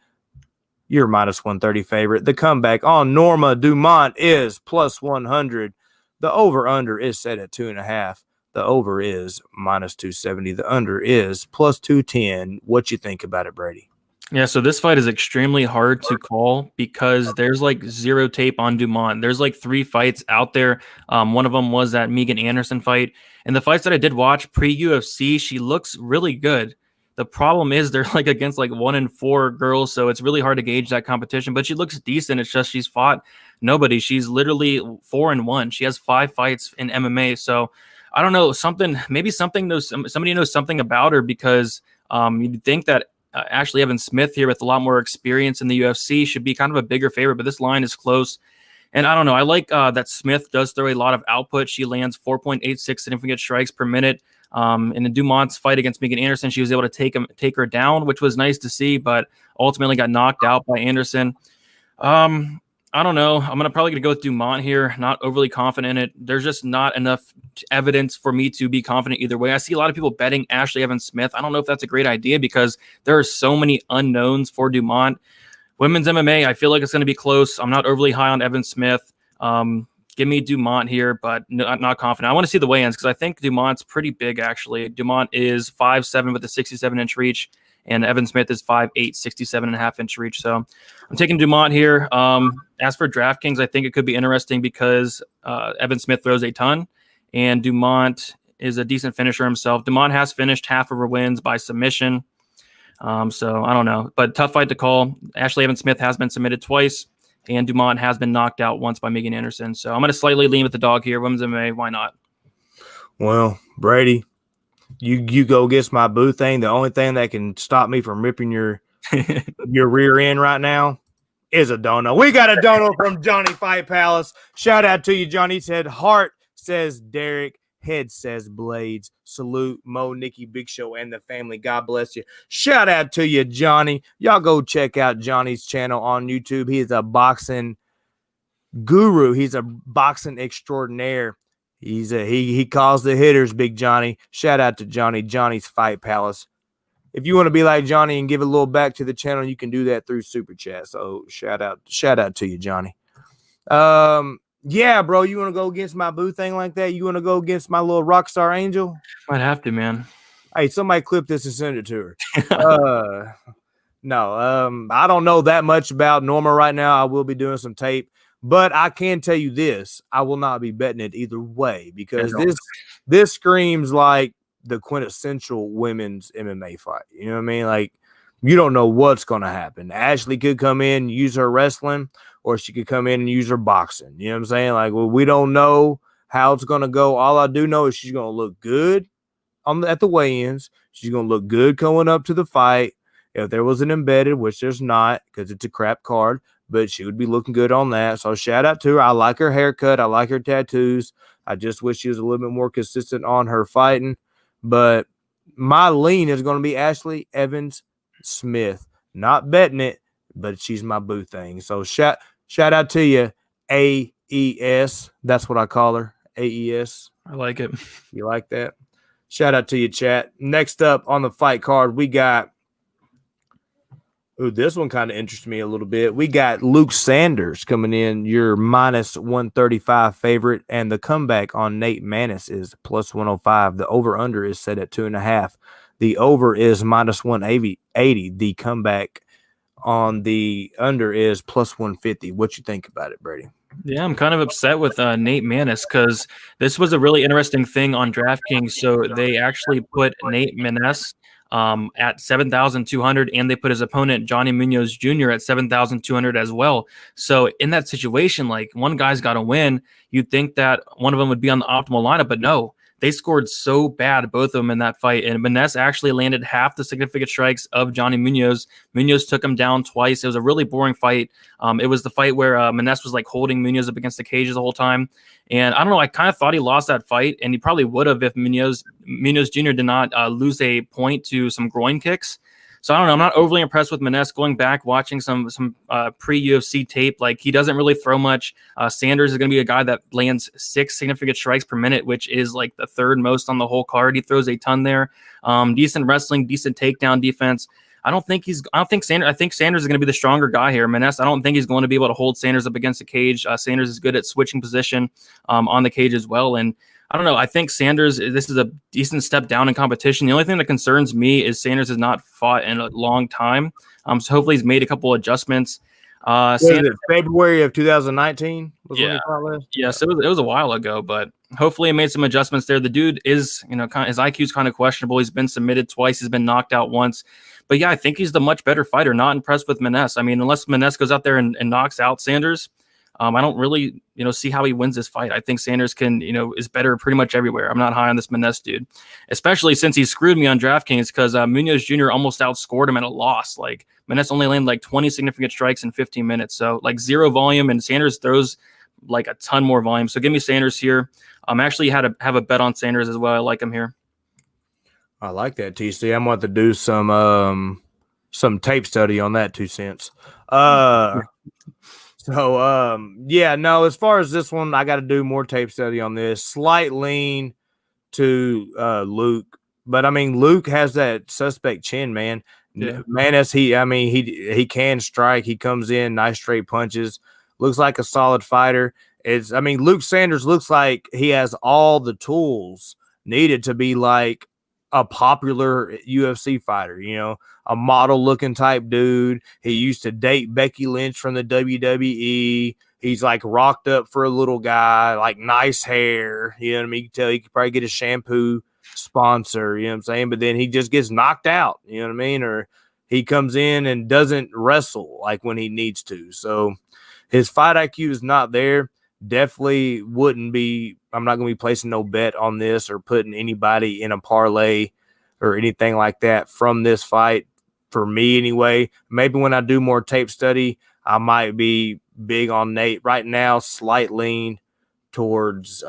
You're minus 130 favorite. The comeback on Norma Dumont is plus 100. The over-under is set at 2.5. The over is minus 270. The under is plus 210. What you think about it, Brady? Yeah, so this fight is extremely hard to call because there's like zero tape on Dumont. There's like 3 fights out there. One of them was that Megan Anderson fight. And the fights that I did watch pre-UFC, she looks really good. The problem is they're like against like 1 in 4 girls, so it's really hard to gauge that competition. But she looks decent. It's just she's fought nobody. She's literally 4-1. She has 5 fights in MMA. So I don't know, somebody knows something about her because you'd think that Ashlee Evans Smith here with a lot more experience in the UFC should be kind of a bigger favorite, but this line is close. And I don't know. I like that Smith does throw a lot of output. She lands 4.86 significant strikes per minute. In the Dumont's fight against Megan Anderson, she was able to take her down, which was nice to see, but ultimately got knocked out by Anderson. I don't know. I'm probably going to go with Dumont here. Not overly confident in it. There's just not enough evidence for me to be confident either way. I see a lot of people betting Ashlee Evans Smith. I don't know if that's a great idea because there are so many unknowns for Dumont. Women's MMA, I feel like it's going to be close. I'm not overly high on Evans Smith. Give me Dumont here, but not confident. I want to see the weigh-ins because I think Dumont's pretty big, actually. Dumont is 5'7" with a 67-inch reach, and Evan Smith is 5'8", 67.5-inch reach. So I'm taking Dumont here. As for DraftKings, I think it could be interesting because Evan Smith throws a ton, and Dumont is a decent finisher himself. Dumont has finished half of her wins by submission. So I don't know, but tough fight to call. Ashlee Evans Smith has been submitted twice, and Dumont has been knocked out once by Megan Anderson. So I'm going to slightly lean with the dog here. Women's MMA, why not? Well, Brady, you go against my boo thing. The only thing that can stop me from ripping your rear end right now is a dono. We got a dono from Johnny Fight Palace. Shout out to you, Johnny. He said, heart says Derrick. Head says Blaydes. Salute Mo, Nikki, Big Show, and the family. God bless you. Shout out to you, Johnny. Y'all go check out Johnny's channel on YouTube. He is a boxing guru. He's a boxing extraordinaire. He calls the hitters, Big Johnny. Shout out to Johnny. Johnny's Fight Palace. If you want to be like Johnny and give a little back to the channel, you can do that through Super Chat. So shout out to you, Johnny. Yeah, bro, you want to go against my boo thing like that? You want to go against my little Rockstar Angel? Might have to, man. Hey, somebody clip this and send it to her. No, I don't know that much about Norma right now. I will be doing some tape, but I can tell you this. I will not be betting it either way because this screams like the quintessential women's MMA fight. You know what I mean? Like, you don't know what's going to happen. Ashlee could come in, use her wrestling, or she could come in and use her boxing. You know what I'm saying? Like, well, we don't know how it's going to go. All I do know is she's going to look good at the weigh-ins. She's going to look good going up to the fight. If there was an embedded, which there's not because it's a crap card, but she would be looking good on that. So shout out to her. I like her haircut. I like her tattoos. I just wish she was a little bit more consistent on her fighting. But my lean is going to be Ashlee Evans Smith. Not betting it, but she's my boo thing. So shout out to you, AES. That's what I call her, AES. I like it. You like that? Shout out to you, chat. Next up on the fight card, we got this one kind of interests me a little bit. We got Luke Sanders coming in, your minus 135 favorite, and the comeback on Nate Maness is plus 105. The over-under is set at 2.5. The over is minus 180. The comeback on the under is plus 150. What you think about it, Brady? Yeah, I'm kind of upset with Nate Maness because this was a really interesting thing on DraftKings. So they actually put Nate Maness at 7,200, and they put his opponent Johnny Munoz Jr. at 7,200 as well. So in that situation, like, one guy's got to win. You'd think that one of them would be on the optimal lineup, but no. They scored so bad, both of them, in that fight. And Maness actually landed half the significant strikes of Johnny Munoz. Munoz took him down twice. It was a really boring fight. It was the fight where Maness was like holding Munoz up against the cages the whole time. And I don't know, I kind of thought he lost that fight, and he probably would have if Munoz Jr. did not lose a point to some groin kicks. So I don't know. I'm not overly impressed with Maness. Going back, watching some pre-UFC tape, like he doesn't really throw much. Sanders is going to be a guy that lands 6 significant strikes per minute, which is like the 3rd most on the whole card. He throws a ton there. Decent wrestling, decent takedown defense. I think Sanders is going to be the stronger guy here. Maness, I don't think he's going to be able to hold Sanders up against the cage. Sanders is good at switching position on the cage as well. And I don't know. I think Sanders, this is a decent step down in competition. The only thing that concerns me is Sanders has not fought in a long time. So hopefully he's made a couple adjustments. February of 2019 was when he fought last? Yeah, so it was a while ago, but hopefully he made some adjustments there. The dude is, his IQ is kind of questionable. He's been submitted twice. He's been knocked out once. But yeah, I think he's the much better fighter. Not impressed with Maness. I mean, unless Maness goes out there and knocks out Sanders, I don't really, see how he wins this fight. I think Sanders is better pretty much everywhere. I'm not high on this Maness dude, especially since he screwed me on DraftKings because Munoz Jr. almost outscored him at a loss. Like Maness only landed like 20 significant strikes in 15 minutes. So like 0 volume, and Sanders throws like a ton more volume. So give me Sanders here. Actually have a bet on Sanders as well. I like him here. I like that, TC. I'm going to do some tape study on that 2 cents. As far as this one, I got to do more tape study on this. Slight lean to Luke, but I mean, Luke has that suspect chin, man. Yeah. He can strike. He comes in, nice straight punches. Looks like a solid fighter. Luke Sanders looks like he has all the tools needed to be like a popular UFC fighter, a model looking type dude. He used to date Becky Lynch from the WWE. He's like rocked up for a little guy, like nice hair. You know what I mean? You can tell he could probably get a shampoo sponsor, you know what I'm saying? But then he just gets knocked out, you know what I mean? Or he comes in and doesn't wrestle like when he needs to. So his fight IQ is not there. Definitely wouldn't be. I'm not going to be placing no bet on this or putting anybody in a parlay or anything like that from this fight for me anyway. Maybe when I do more tape study, I might be big on Nate. Right now, slight lean towards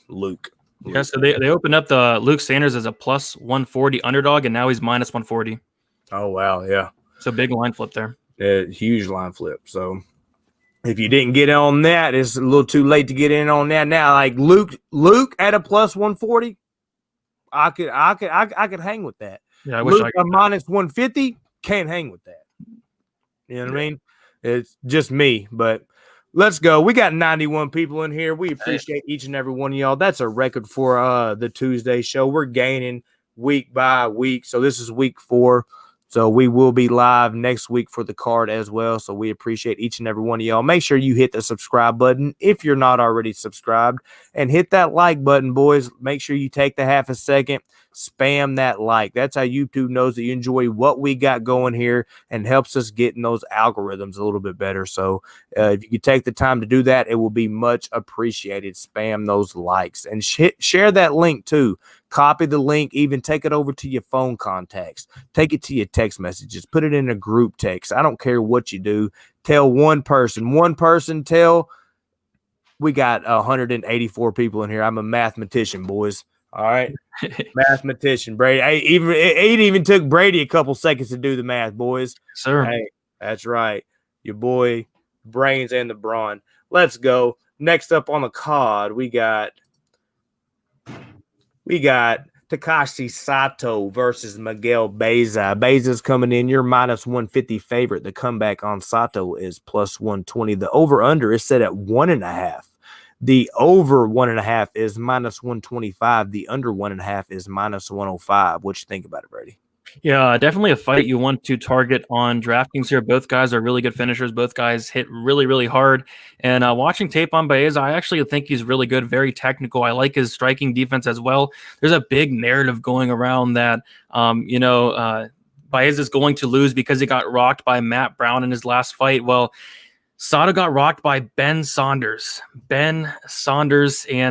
Luke. Yeah, so they opened up the Luke Sanders as a plus 140 underdog, and now he's minus 140. Oh, wow, yeah. So big line flip there. Huge line flip. So if you didn't get on that, it's a little too late to get in on that now. Like Luke at a plus 140, I could hang with that. Yeah, I wish Luke minus 150, can't hang with that. You know what I mean? It's just me, but let's go. We got 91 people in here. We appreciate each and every one of y'all. That's a record for the Tuesday show. We're gaining week by week. So this is week 4. So we will be live next week for the card as well. So we appreciate each and every one of y'all. Make sure you hit the subscribe button if you're not already subscribed, and hit that like button, boys. Make sure you take the half a second, spam that like. That's how YouTube knows that you enjoy what we got going here and helps us get in those algorithms a little bit better. So if you could take the time to do that, it will be much appreciated. Spam those likes and share that link too. Copy the link, even take it over to your phone contacts. Take it to your text messages. Put it in a group text. I don't care what you do. Tell one person. Tell. We got 184 people in here. I'm a mathematician, boys. All right? Mathematician, Brady. It even took Brady a couple seconds to do the math, boys. Sir. Hey, that's right. Your boy, Brains and the Brawn. Let's go. Next up on the card, we got Takashi Sato versus Miguel Baeza. Baeza's coming in. You're minus 150 favorite. The comeback on Sato is plus 120. The over-under is set at 1.5. The over 1.5 is minus 125. The under 1.5 is minus 105. What you think about it, Brady? Yeah, definitely a fight you want to target on DraftKings here. Both guys are really good finishers. Both guys hit really, really hard. And watching tape on Baeza, I actually think he's really good, very technical. I like his striking defense as well. There's a big narrative going around that, Baeza is going to lose because he got rocked by Matt Brown in his last fight. Well, Sato got rocked by Ben Saunders. And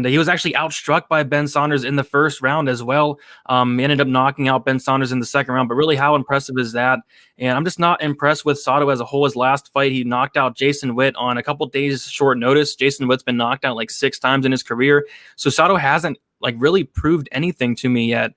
he was actually outstruck by Ben Saunders in the first round as well. He ended up knocking out Ben Saunders in the second round, but really how impressive is that? And I'm just not impressed with Sato as a whole. His last fight, he knocked out Jason Witt on a couple days short notice. Jason Witt's been knocked out like 6 times in his career. So Sato hasn't like really proved anything to me yet.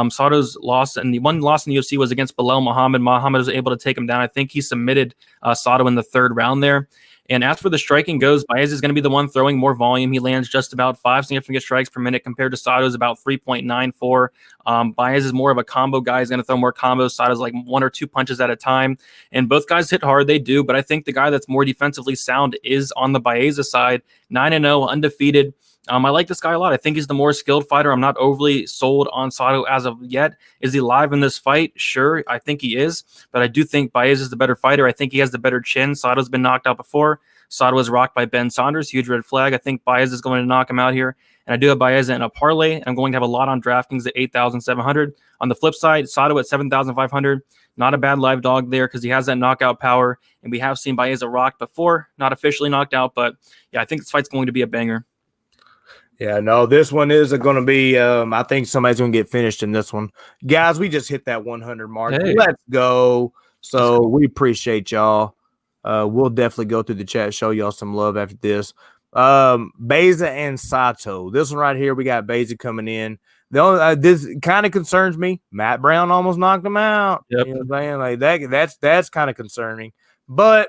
Sato's loss, and the one loss in the UFC was against Bilal Muhammad. Muhammad was able to take him down. I think he submitted Sato in the third round there. And as for the striking goes, Baeza is going to be the one throwing more volume. He lands just about 5 significant strikes per minute compared to Sato's about 3.94. Baeza is more of a combo guy. He's going to throw more combos. Sato's like 1 or 2 punches at a time. And both guys hit hard. They do. But I think the guy that's more defensively sound is on the Baeza side. 9-0, undefeated. I like this guy a lot. I think he's the more skilled fighter. I'm not overly sold on Sato as of yet. Is he live in this fight? Sure, I think he is. But I do think Baez is the better fighter. I think he has the better chin. Sato's been knocked out before. Sato was rocked by Ben Saunders. Huge red flag. I think Baez is going to knock him out here. And I do have Baez in a parlay. I'm going to have a lot on DraftKings at 8,700. On the flip side, Sato at 7,500. Not a bad live dog there because he has that knockout power. And we have seen Baeza rocked before. Not officially knocked out. But yeah, I think this fight's going to be a banger. Yeah, no, this one is going to be, I think somebody's going to get finished in this one. Guys, we just hit that 100 mark. Hey. Let's go. So we appreciate y'all. We'll definitely go through the chat, show y'all some love after this. Baeza and Sato. This one right here, we got Baeza coming in. The only this kind of concerns me. Matt Brown almost knocked him out. Yep. You know what I'm saying? Like that's kind of concerning. But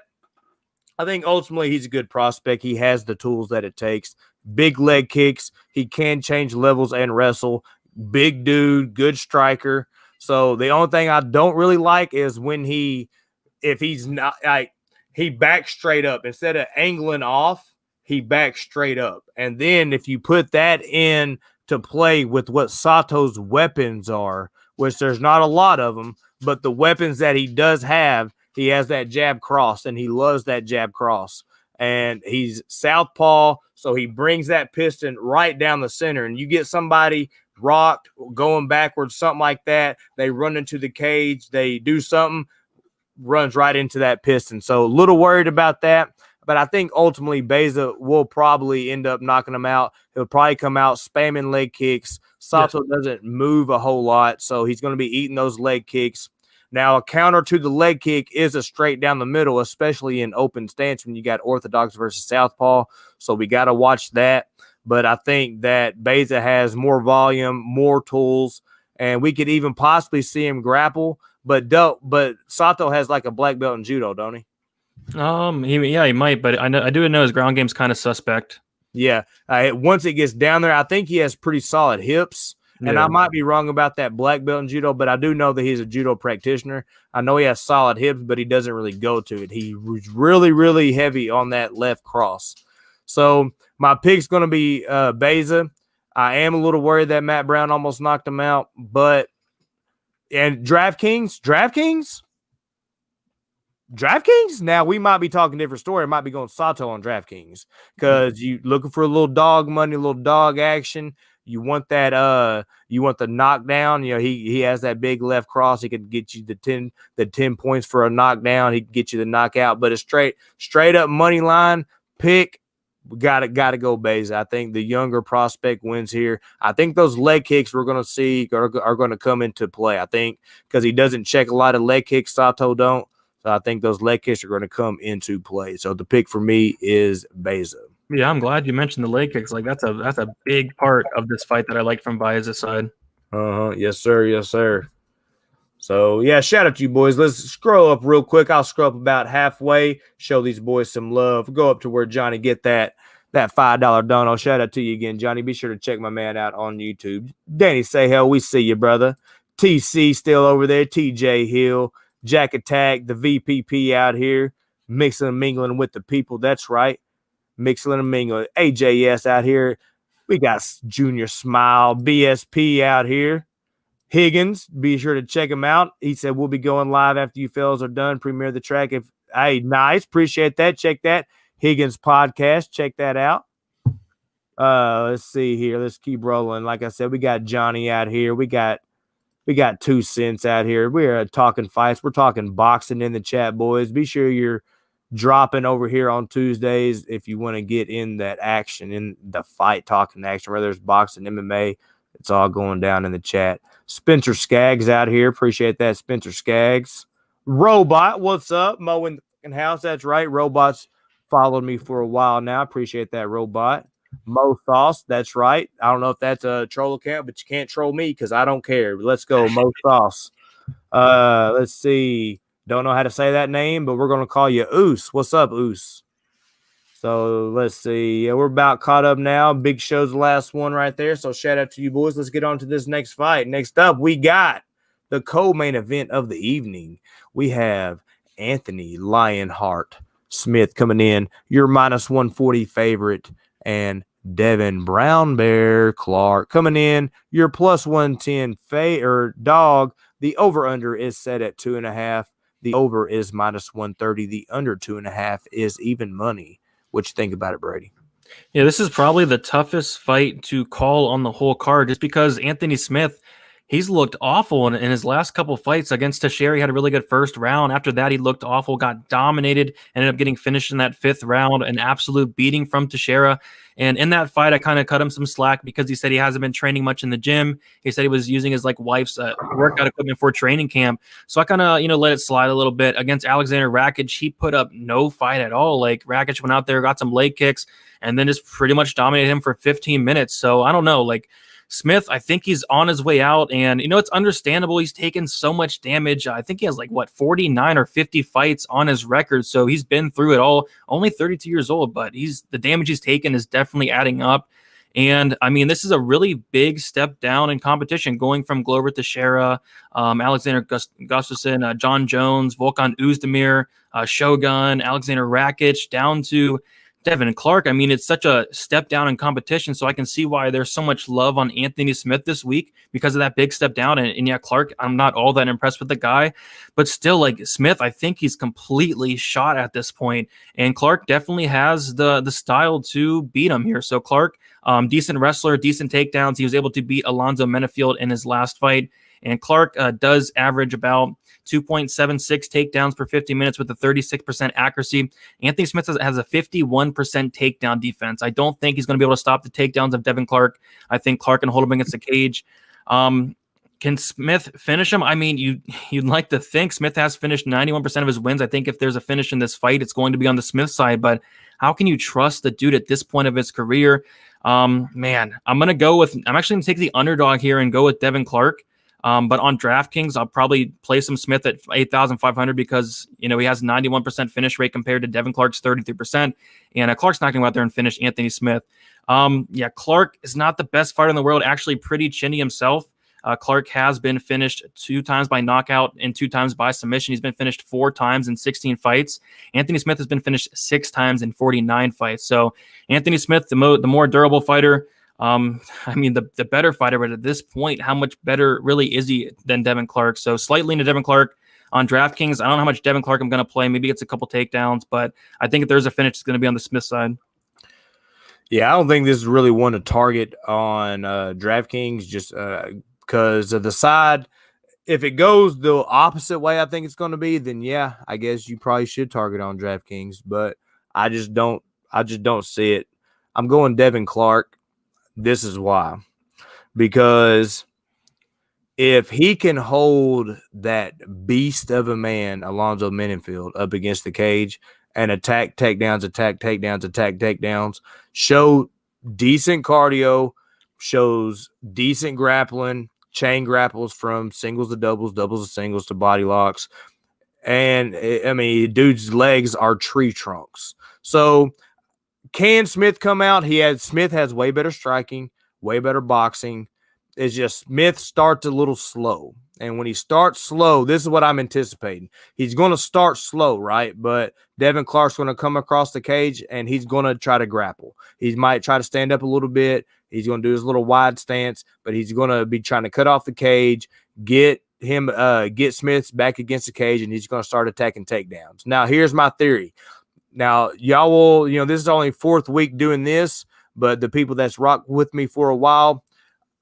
I think ultimately he's a good prospect. He has the tools that it takes. Big leg kicks. He can change levels and wrestle. Big dude, good striker. So the only thing I don't really like is when if he's not like he backs straight up instead of angling off, he backs straight up. And then if you put that in to play with what Sato's weapons are, which there's not a lot of them, but the weapons that he does have, he has that jab cross, and he loves that jab cross. And he's southpaw, so he brings that piston right down the center. And you get somebody rocked, going backwards, something like that. They run into the cage. They do something, runs right into that piston. So a little worried about that. But I think ultimately Baeza will probably end up knocking him out. He'll probably come out spamming leg kicks. Sato doesn't move a whole lot, so he's going to be eating those leg kicks. Now, a counter to the leg kick is a straight down the middle, especially in open stance when you got orthodox versus southpaw. So we got to watch that. But I think that Baeza has more volume, more tools, and we could even possibly see him grapple. But Sato has like a black belt in judo, don't he? He might, but I do know his ground game's kind of suspect. Yeah. Once it gets down there, I think he has pretty solid hips. And I might be wrong about that black belt in judo, but I do know that he's a judo practitioner. I know he has solid hips, but he doesn't really go to it. He was really, really heavy on that left cross. So my pick's going to be Baeza. I am a little worried that Matt Brown almost knocked him out, but and DraftKings. Now we might be talking different story. It might be going Sato on DraftKings because you looking for a little dog money, a little dog action. You want that you want the knockdown. You know, he has that big left cross. He can get you the 10 points for a knockdown. He can get you the knockout, but a straight up money line pick. We gotta go Baeza. I think the younger prospect wins here. I think those leg kicks we're gonna see are gonna come into play. I think because he doesn't check a lot of leg kicks, Sato don't. So I think those leg kicks are going to come into play. So the pick for me is Baeza. Yeah, I'm glad you mentioned the leg kicks. Like that's a big part of this fight that I like from Baeza's side. Yes, sir. Yes, sir. So yeah, shout out to you boys. Let's scroll up real quick. I'll scroll up about halfway. Show these boys some love. Go up to where Johnny get that $5 dono. Shout out to you again, Johnny. Be sure to check my man out on YouTube. Danny say hell, we see you, brother. TC still over there. TJ Hill. Jack Attack, the VPP out here, mixing and mingling with the people. That's right. Mixing and mingling. AJS out here. We got Junior Smile, BSP out here. Higgins, be sure to check him out. He said, we'll be going live after you fellas are done. Premiere the track. Nice. Appreciate that. Check that. Higgins podcast. Check that out. Let's see here. Let's keep rolling. Like I said, we got Johnny out here. We got 2 cents out here. We're talking fights. We're talking boxing in the chat, boys. Be sure you're dropping over here on Tuesdays if you want to get in that action, in the fight talking action, whether it's boxing, MMA. It's all going down in the chat. Spencer Skaggs out here. Appreciate that, Spencer Skaggs. Robot, what's up? Mowing the house. That's right. Robot's followed me for a while now. Appreciate that, Robot. Mo Sauce, that's right. I don't know if that's a troll account, but you can't troll me because I don't care. Let's go, Mo Sauce. Let's see. Don't know how to say that name, but we're gonna call you Oos. What's up, Oos? So let's see. Yeah, we're about caught up now. Big Show's the last one right there. So shout out to you boys. Let's get on to this next fight. Next up, we got the co-main event of the evening. We have Anthony Lionheart Smith coming in, your minus 140 favorite, and Devin Brown Bear Clark coming in, your plus 110 dog. The over-under is set at 2.5. The over is minus 130. The under 2.5 is even money. What you think about it, Brady? Yeah, this is probably the toughest fight to call on the whole card, just because Anthony Smith, he's looked awful in his last couple fights. Against Teixeira, he had a really good first round. After that, he looked awful, got dominated, ended up getting finished in that 5th round, an absolute beating from Teixeira. And in that fight, I kind of cut him some slack because he said he hasn't been training much in the gym. He said he was using his wife's workout equipment for training camp. So I kind of, let it slide a little bit. Against Alexander Rakic, he put up no fight at all. Rakic went out there, got some leg kicks, and then just pretty much dominated him for 15 minutes. So I don't know, Smith, I think he's on his way out, and it's understandable. He's taken so much damage. I think he has 49 or 50 fights on his record, so he's been through it all. Only 32 years old, but the damage he's taken is definitely adding up. And I mean, this is a really big step down in competition, going from Glover Teixeira, Alexander Gustafsson, John Jones, Volkan Oezdemir, Shogun, Alexander Rakic, down to Devin Clark. I mean, it's such a step down in competition, so I can see why there's so much love on Anthony Smith this week because of that big step down. And yeah, Clark, I'm not all that impressed with the guy, but still, Smith, I think he's completely shot at this point, and Clark definitely has the style to beat him here. So Clark, decent wrestler, decent takedowns. He was able to beat Alonzo Menafield in his last fight, and Clark does average about 2.76 takedowns per 50 minutes with a 36% accuracy. Anthony Smith has a 51% takedown defense. I don't think he's going to be able to stop the takedowns of Devin Clark. I think Clark can hold him against the cage. Can Smith finish him? I mean, you'd like to think Smith has finished 91% of his wins. I think if there's a finish in this fight, it's going to be on the Smith side. But how can you trust the dude at this point of his career? Man, I'm actually going to take the underdog here and go with Devin Clark. But on DraftKings, I'll probably play some Smith at 8,500 because, he has 91% finish rate compared to Devin Clark's 33%. And Clark's not going to go out there and finish Anthony Smith. Clark is not the best fighter in the world, actually pretty chinny himself. Clark has been finished 2 times by knockout and 2 times by submission. He's been finished 4 times in 16 fights. Anthony Smith has been finished 6 times in 49 fights. So Anthony Smith, the more durable fighter. I mean, the better fighter, but at this point, how much better really is he than Devin Clark? So slightly into Devin Clark on DraftKings. I don't know how much Devin Clark I'm going to play. Maybe it's a couple takedowns, but I think if there's a finish, it's going to be on the Smith side. Yeah, I don't think this is really one to target on DraftKings just because of the side. If it goes the opposite way I think it's going to be, then yeah, I guess you probably should target on DraftKings, but I just don't see it. I'm going Devin Clark. This is why. Because if he can hold that beast of a man, Alonzo Menafield, up against the cage and attack takedowns, show decent cardio, shows decent grappling, chain grapples from singles to doubles, doubles to singles to body locks. And, I mean, dude's legs are tree trunks. So can Smith come out? Smith has way better striking, way better boxing. It's just Smith starts a little slow. And when he starts slow, this is what I'm anticipating. He's going to start slow, right? But Devin Clark's going to come across the cage, and he's going to try to grapple. He might try to stand up a little bit. He's going to do his little wide stance, but he's going to be trying to cut off the cage, get Smith back against the cage, and he's going to start attacking takedowns. Now, here's my theory. Now, y'all will, this is only 4th week doing this, but the people that's rocked with me for a while,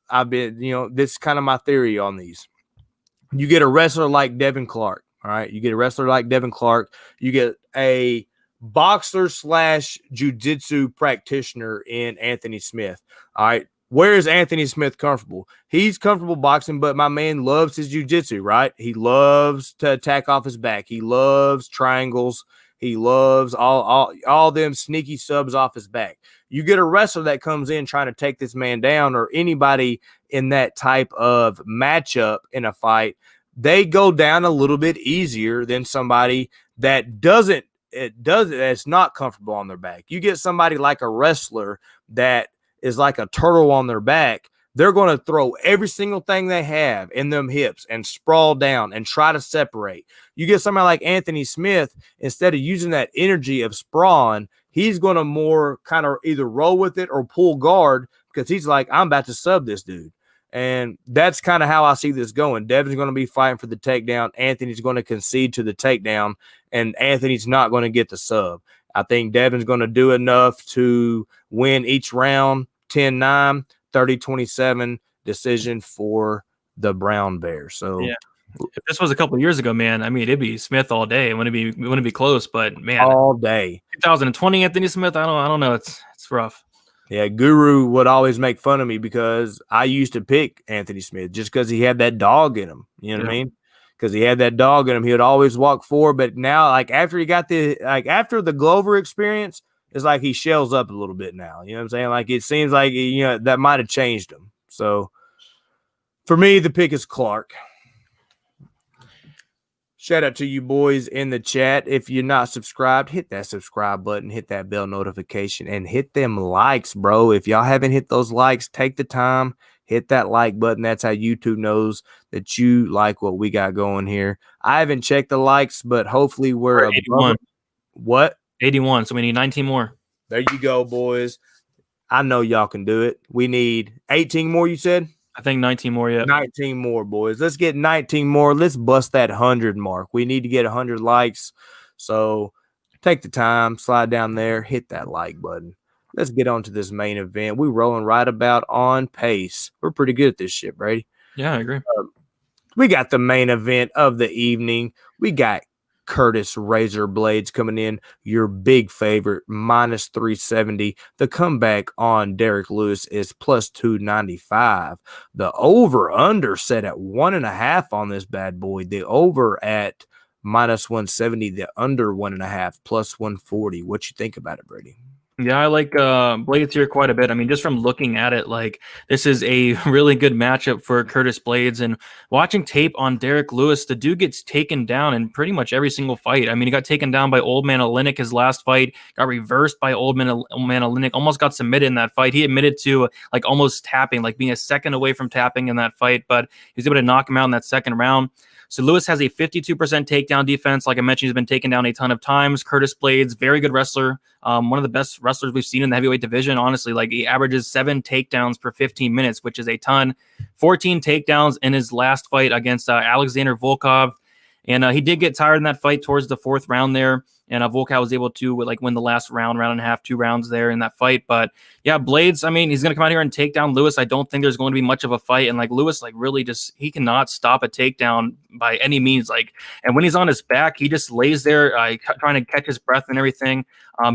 I've been, this is kind of my theory on these. You get a wrestler like Devin Clark, all right? You get a wrestler like Devin Clark. You get a boxer / jiu-jitsu practitioner in Anthony Smith, all right? Where is Anthony Smith comfortable? He's comfortable boxing, but my man loves his jiu-jitsu, right? He loves to attack off his back. He loves triangles. He loves all them sneaky subs off his back. You get a wrestler that comes in trying to take this man down, or anybody in that type of matchup in a fight, they go down a little bit easier than somebody that that's not comfortable on their back. You get somebody like a wrestler that is like a turtle on their back, they're going to throw every single thing they have in them hips and sprawl down and try to separate. You get somebody like Anthony Smith, instead of using that energy of sprawling, he's going to more kind of either roll with it or pull guard, because he's like, I'm about to sub this dude. And that's kind of how I see this going. Devin's going to be fighting for the takedown. Anthony's going to concede to the takedown, and Anthony's not going to get the sub. I think Devin's going to do enough to win each round 10-9, 30-27 decision for the Brown Bears. So yeah. If this was a couple of years ago, man, I mean, it'd be Smith all day. It wouldn't be close, but man, all day. 2020 Anthony Smith, I don't know. It's rough. Yeah, Guru would always make fun of me because I used to pick Anthony Smith just because he had that dog in him. You know what I mean? Because he had that dog in him. He would always walk forward. But now, like after the Glover experience, it's like he shells up a little bit now. You know what I'm saying? Like it seems like that might have changed him. So for me, the pick is Clark. Shout out to you boys in the chat. If you're not subscribed, hit that subscribe button, hit that bell notification, and hit them likes, bro. If y'all haven't hit those likes, take the time, hit that like button. That's how YouTube knows that you like what we got going here. I haven't checked the likes, but hopefully we're 81. What? 81. So we need 19 more. There you go, boys. I know y'all can do it. We need 18 more, you said? I think 19 more, yeah. 19 more, boys. Let's get 19 more. Let's bust that 100 mark. We need to get 100 likes. So take the time, slide down there, hit that like button. Let's get on to this main event. We're rolling right about on pace. We're pretty good at this shit, Brady. Yeah, I agree. We got the main event of the evening. We got Curtis Razor Blaydes coming in, your big favorite, minus 370. The comeback on Derrick Lewis is plus 295. The over-under set at 1.5 on this bad boy. The over at minus 170. The under 1.5 plus 140. What you think about it, Brady? Yeah, I like Blaydes here quite a bit. I mean, just from looking at it, like this is a really good matchup for Curtis Blaydes. And watching tape on Derrick Lewis, the dude gets taken down in pretty much every single fight. I mean, he got taken down by Old Man Olynyk his last fight, got reversed by Old Man Olynyk, almost got submitted in that fight. He admitted to like almost tapping, like being a second away from tapping in that fight, but he was able to knock him out in that second round. So Lewis has a 52% takedown defense. Like I mentioned, he's been taken down a ton of times. Curtis Blaydes, very good wrestler. One of the best wrestlers we've seen in the heavyweight division, honestly. Like he averages 7 takedowns per 15 minutes, which is a ton. 14 takedowns in his last fight against Alexander Volkov. And he did get tired in that fight towards the 4th round there. And Volkov was able to like win the last round and a half, 2 rounds there in that fight. But yeah, Blaydes, I mean, he's going to come out here and take down Lewis. I don't think there's going to be much of a fight. And like Lewis, like really just, he cannot stop a takedown by any means. Like, and when he's on his back, he just lays there trying to catch his breath and everything.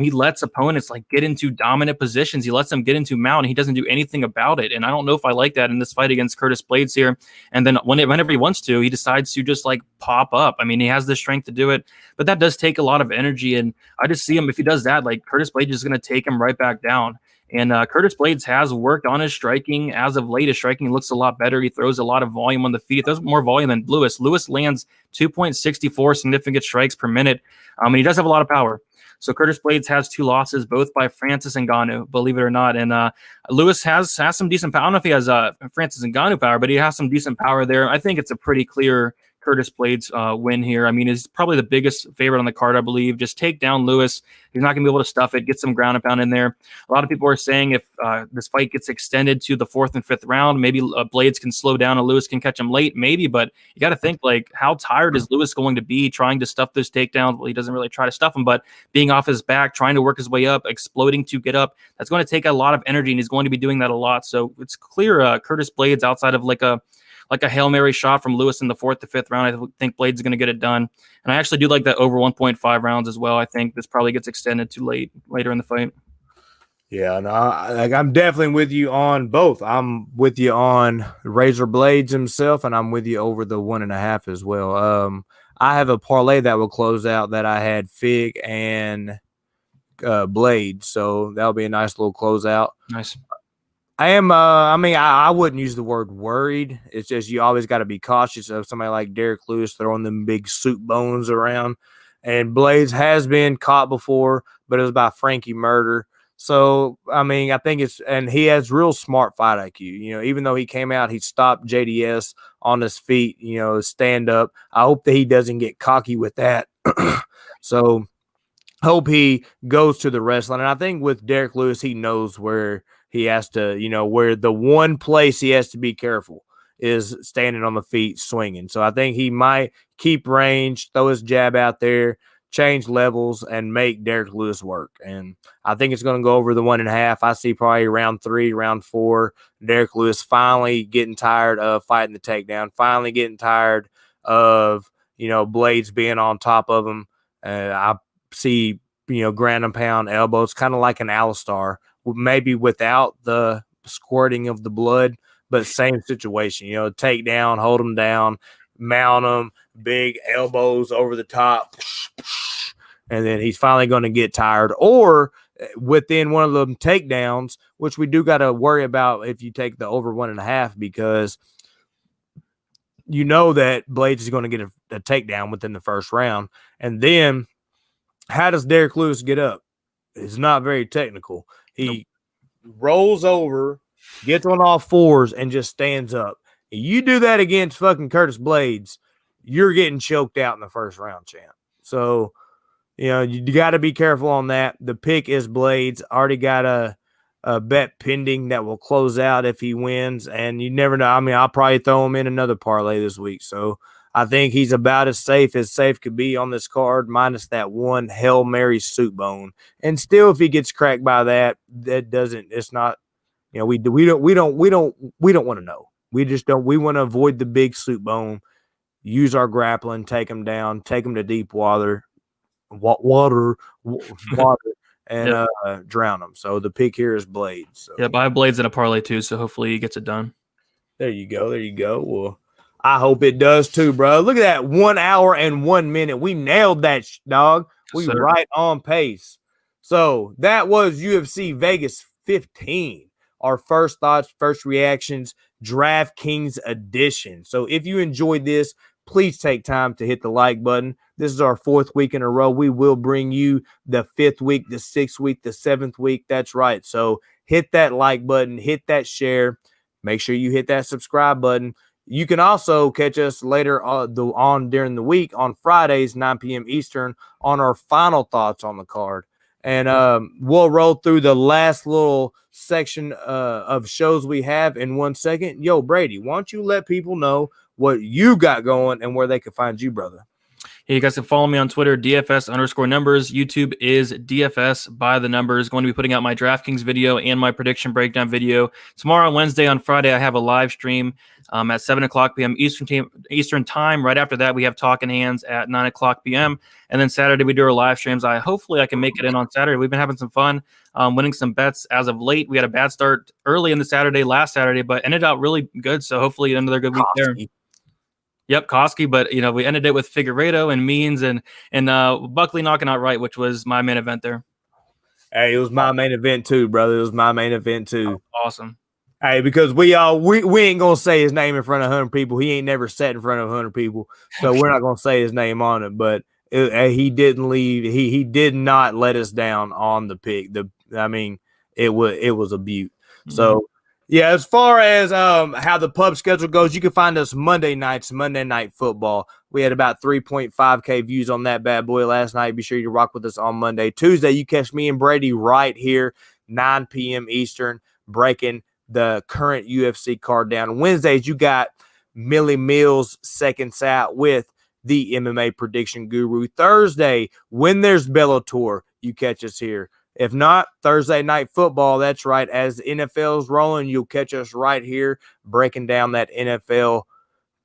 He lets opponents like get into dominant positions. He lets them get into mount. And he doesn't do anything about it. And I don't know if I like that in this fight against Curtis Blaydes here. And then whenever he wants to, he decides to just like pop up. I mean, he has the strength to do it, but that does take a lot of energy. And I just see him, if he does that, like Curtis Blaydes is going to take him right back down. And Curtis Blaydes has worked on his striking. As of late, his striking looks a lot better. He throws a lot of volume on the feet. He throws more volume than Lewis. Lewis lands 2.64 significant strikes per minute. And he does have a lot of power. So Curtis Blaydes has 2 losses, both by Francis Ngannou, believe it or not. And Lewis has some decent power. I don't know if he has Francis Ngannou power, but he has some decent power there. I think it's a pretty clear Curtis Blaydes win here. I mean, he's probably the biggest favorite on the card, I believe. Just take down Lewis. He's not going to be able to stuff it. Get some ground and pound in there. A lot of people are saying if this fight gets extended to the 4th and 5th round, maybe Blaydes can slow down and Lewis can catch him late, maybe. But you got to think, like, how tired is Lewis going to be trying to stuff those takedowns? Well, he doesn't really try to stuff them, but being off his back, trying to work his way up, exploding to get up, that's going to take a lot of energy, and he's going to be doing that a lot. So it's clear Curtis Blaydes, outside of like a Hail Mary shot from Lewis in the 4th to 5th round, I think Blaydes is going to get it done. And I actually do like that over 1.5 rounds as well. I think this probably gets extended to later in the fight. Yeah, no, I'm definitely with you on both. I'm with you on Razor Blaydes himself, and I'm with you over the 1.5 as well. I have a parlay that will close out that I had Fig and Blaydes, so that'll be a nice little closeout. Nice. I am. I wouldn't use the word worried. It's just you always got to be cautious of somebody like Derrick Lewis throwing them big soup bones around. And Blaydes has been caught before, but it was by Frankie Murder. So I think and he has real smart fight IQ. Even though he came out, he stopped JDS on his feet. Stand up. I hope that he doesn't get cocky with that. So hope he goes to the wrestling. And I think with Derrick Lewis, he knows where he has to, where the one place he has to be careful is standing on the feet swinging. So I think he might keep range, throw his jab out there, change levels, and make Derrick Lewis work. And I think it's going to go over the 1.5. I see probably round 3, round 4, Derrick Lewis finally getting tired of fighting the takedown, finally getting tired of, Blaydes being on top of him. I see, ground and pound elbows, kind of like an Alistar, maybe without the squirting of the blood, but same situation, take down, hold them down, mount them, big elbows over the top, and then he's finally going to get tired. Or within one of them takedowns, which we do got to worry about if you take the over 1.5, because that Blaydes is going to get a takedown within the first round. And then how does Derrick Lewis get up? It's not very technical. He rolls over, gets on all fours, and just stands up. You do that against fucking Curtis Blaydes, you're getting choked out in the first round, champ. So, you got to be careful on that. The pick is Blaydes. Already got a bet pending that will close out if he wins, and you never know. I'll probably throw him in another parlay this week. So I think he's about as safe could be on this card, minus that one Hail Mary soup bone. And still, if he gets cracked by that, it's not, we don't want to know. We just don't. We want to avoid the big soup bone. Use our grappling, take him down, take him to deep water, and drown him. So the pick here is Blaydes. So. Yeah, buy Blaydes in a parlay too. So hopefully he gets it done. There you go. Well, I hope it does too, bro. Look at that, 1 hour and 1 minute. We nailed that, dog. We right on pace. So that was UFC Vegas 15. Our first thoughts, first reactions, Draftkings edition. So if you enjoyed this, please take time to hit the like button. This is our 4th week in a row. We will bring you the 5th week, the 6th week, the 7th week. That's right. So hit that like button, hit that share. Make sure you hit that subscribe button. You can also catch us later on during the week on Fridays, 9 p.m. Eastern, on our final thoughts on the card. And we'll roll through the last little section of shows we have in 1 second. Yo, Brady, why don't you let people know what you got going and where they can find you, brother? Hey, you guys can follow me on Twitter, DFS_numbers. YouTube is DFS by the numbers. Going to be putting out my DraftKings video and my prediction breakdown video. Tomorrow, Wednesday, on Friday, I have a live stream at 7 o'clock p.m. Eastern time. Right after that, we have Talking Hands at 9 o'clock p.m. And then Saturday, we do our live streams. Hopefully I can make it in on Saturday. We've been having some fun winning some bets as of late. We had a bad start early in the last Saturday, but ended out really good. So hopefully another good week there. Yep, Koski, but we ended it with Figueiredo and Means and Buckley knocking out Wright, which was my main event there. Hey, it was my main event too, brother. It was my main event too. Oh, awesome. Hey, because we ain't gonna say his name in front of 100 people. He ain't never sat in front of 100 people, so we're not gonna say his name on it. But he didn't leave. He did not let us down on the pick. It was a beaut. Mm-hmm. So. Yeah, as far as how the pub schedule goes, you can find us Monday nights, Monday Night Football. We had about 3.5K views on that bad boy last night. Be sure you rock with us on Monday. Tuesday, you catch me and Brady right here, 9 p.m. Eastern, breaking the current UFC card down. Wednesdays, you got Millie Mills seconds out with the MMA prediction guru. Thursday, when there's Bellator, you catch us here. If not, Thursday Night Football, that's right. As the NFL's rolling, you'll catch us right here breaking down that NFL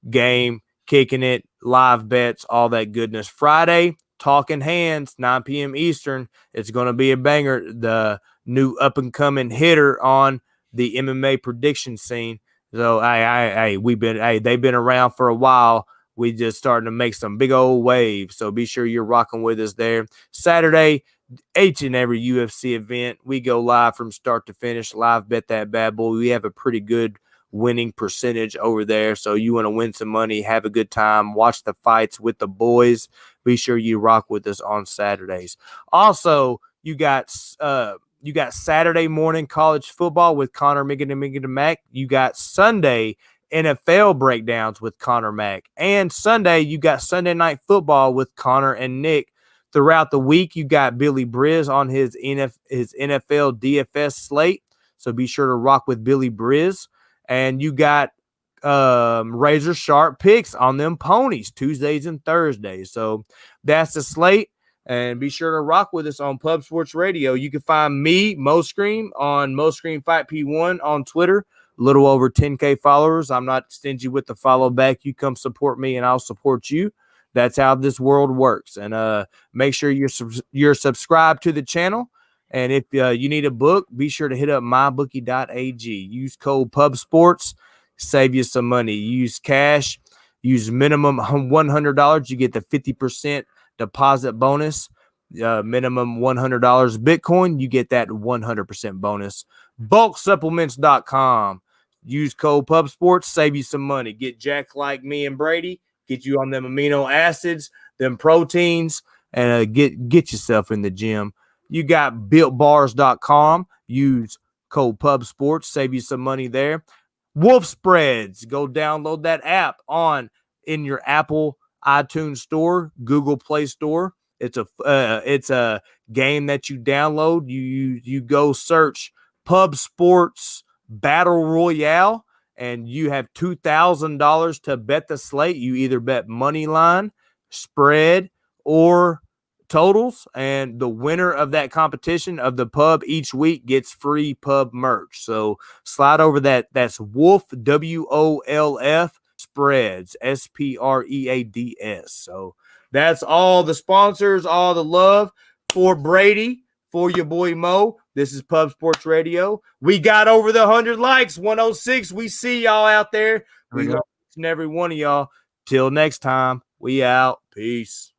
game, kicking it, live bets, all that goodness. Friday, Talking Hands, 9 p.m. Eastern. It's going to be a banger. The new up-and-coming hitter on the MMA prediction scene. So, they've been around for a while. We just starting to make some big old waves. So be sure you're rocking with us there. Saturday, each and every UFC event, we go live from start to finish. Live bet that bad boy. We have a pretty good winning percentage over there. So you want to win some money, have a good time, watch the fights with the boys. Be sure you rock with us on Saturdays. Also, you got Saturday morning college football with Connor, Miguel, and Mac. You got Sunday NFL breakdowns with Connor Mack. And Sunday, you got Sunday night football with Connor and Nick. Throughout the week, you got Billy Briz on his NFL DFS slate. So be sure to rock with Billy Briz. And you got razor sharp picks on them ponies Tuesdays and Thursdays. So that's the slate. And be sure to rock with us on Pub Sports Radio. You can find me, Mo Scream, on Mo Scream Fight P1 on Twitter. A little over 10K followers. I'm not stingy with the follow back. You come support me and I'll support you. That's how this world works. And make sure you're subscribed to the channel. And if you need a book, be sure to hit up mybookie.ag. Use code PubSports. Save you some money. Use cash. Use minimum $100. You get the 50% deposit bonus. Minimum $100 Bitcoin. You get that 100% bonus. Bulksupplements.com. Use code PubSports, save you some money. Get jacked like me and Brady. Get you on them amino acids, them proteins, and get yourself in the gym. You got builtbars.com. Use code PubSports, save you some money there. Wolf Spreads. Go download that app in your Apple iTunes store, Google Play Store. It's a game that you download. You go search Pub Sports Battle Royale, and you have $2,000 to bet the slate. You either bet money line, spread, or totals, and the winner of that competition of the pub each week gets free pub merch. So slide over that. That's Wolf, WOLF, Spreads, SPREADS. So that's all the sponsors, all the love for Brady, for your boy Mo. This is Pub Sports Radio. We got over the 100 likes, 106. We see y'all out there. We love each and every one of y'all. Till next time, we out. Peace.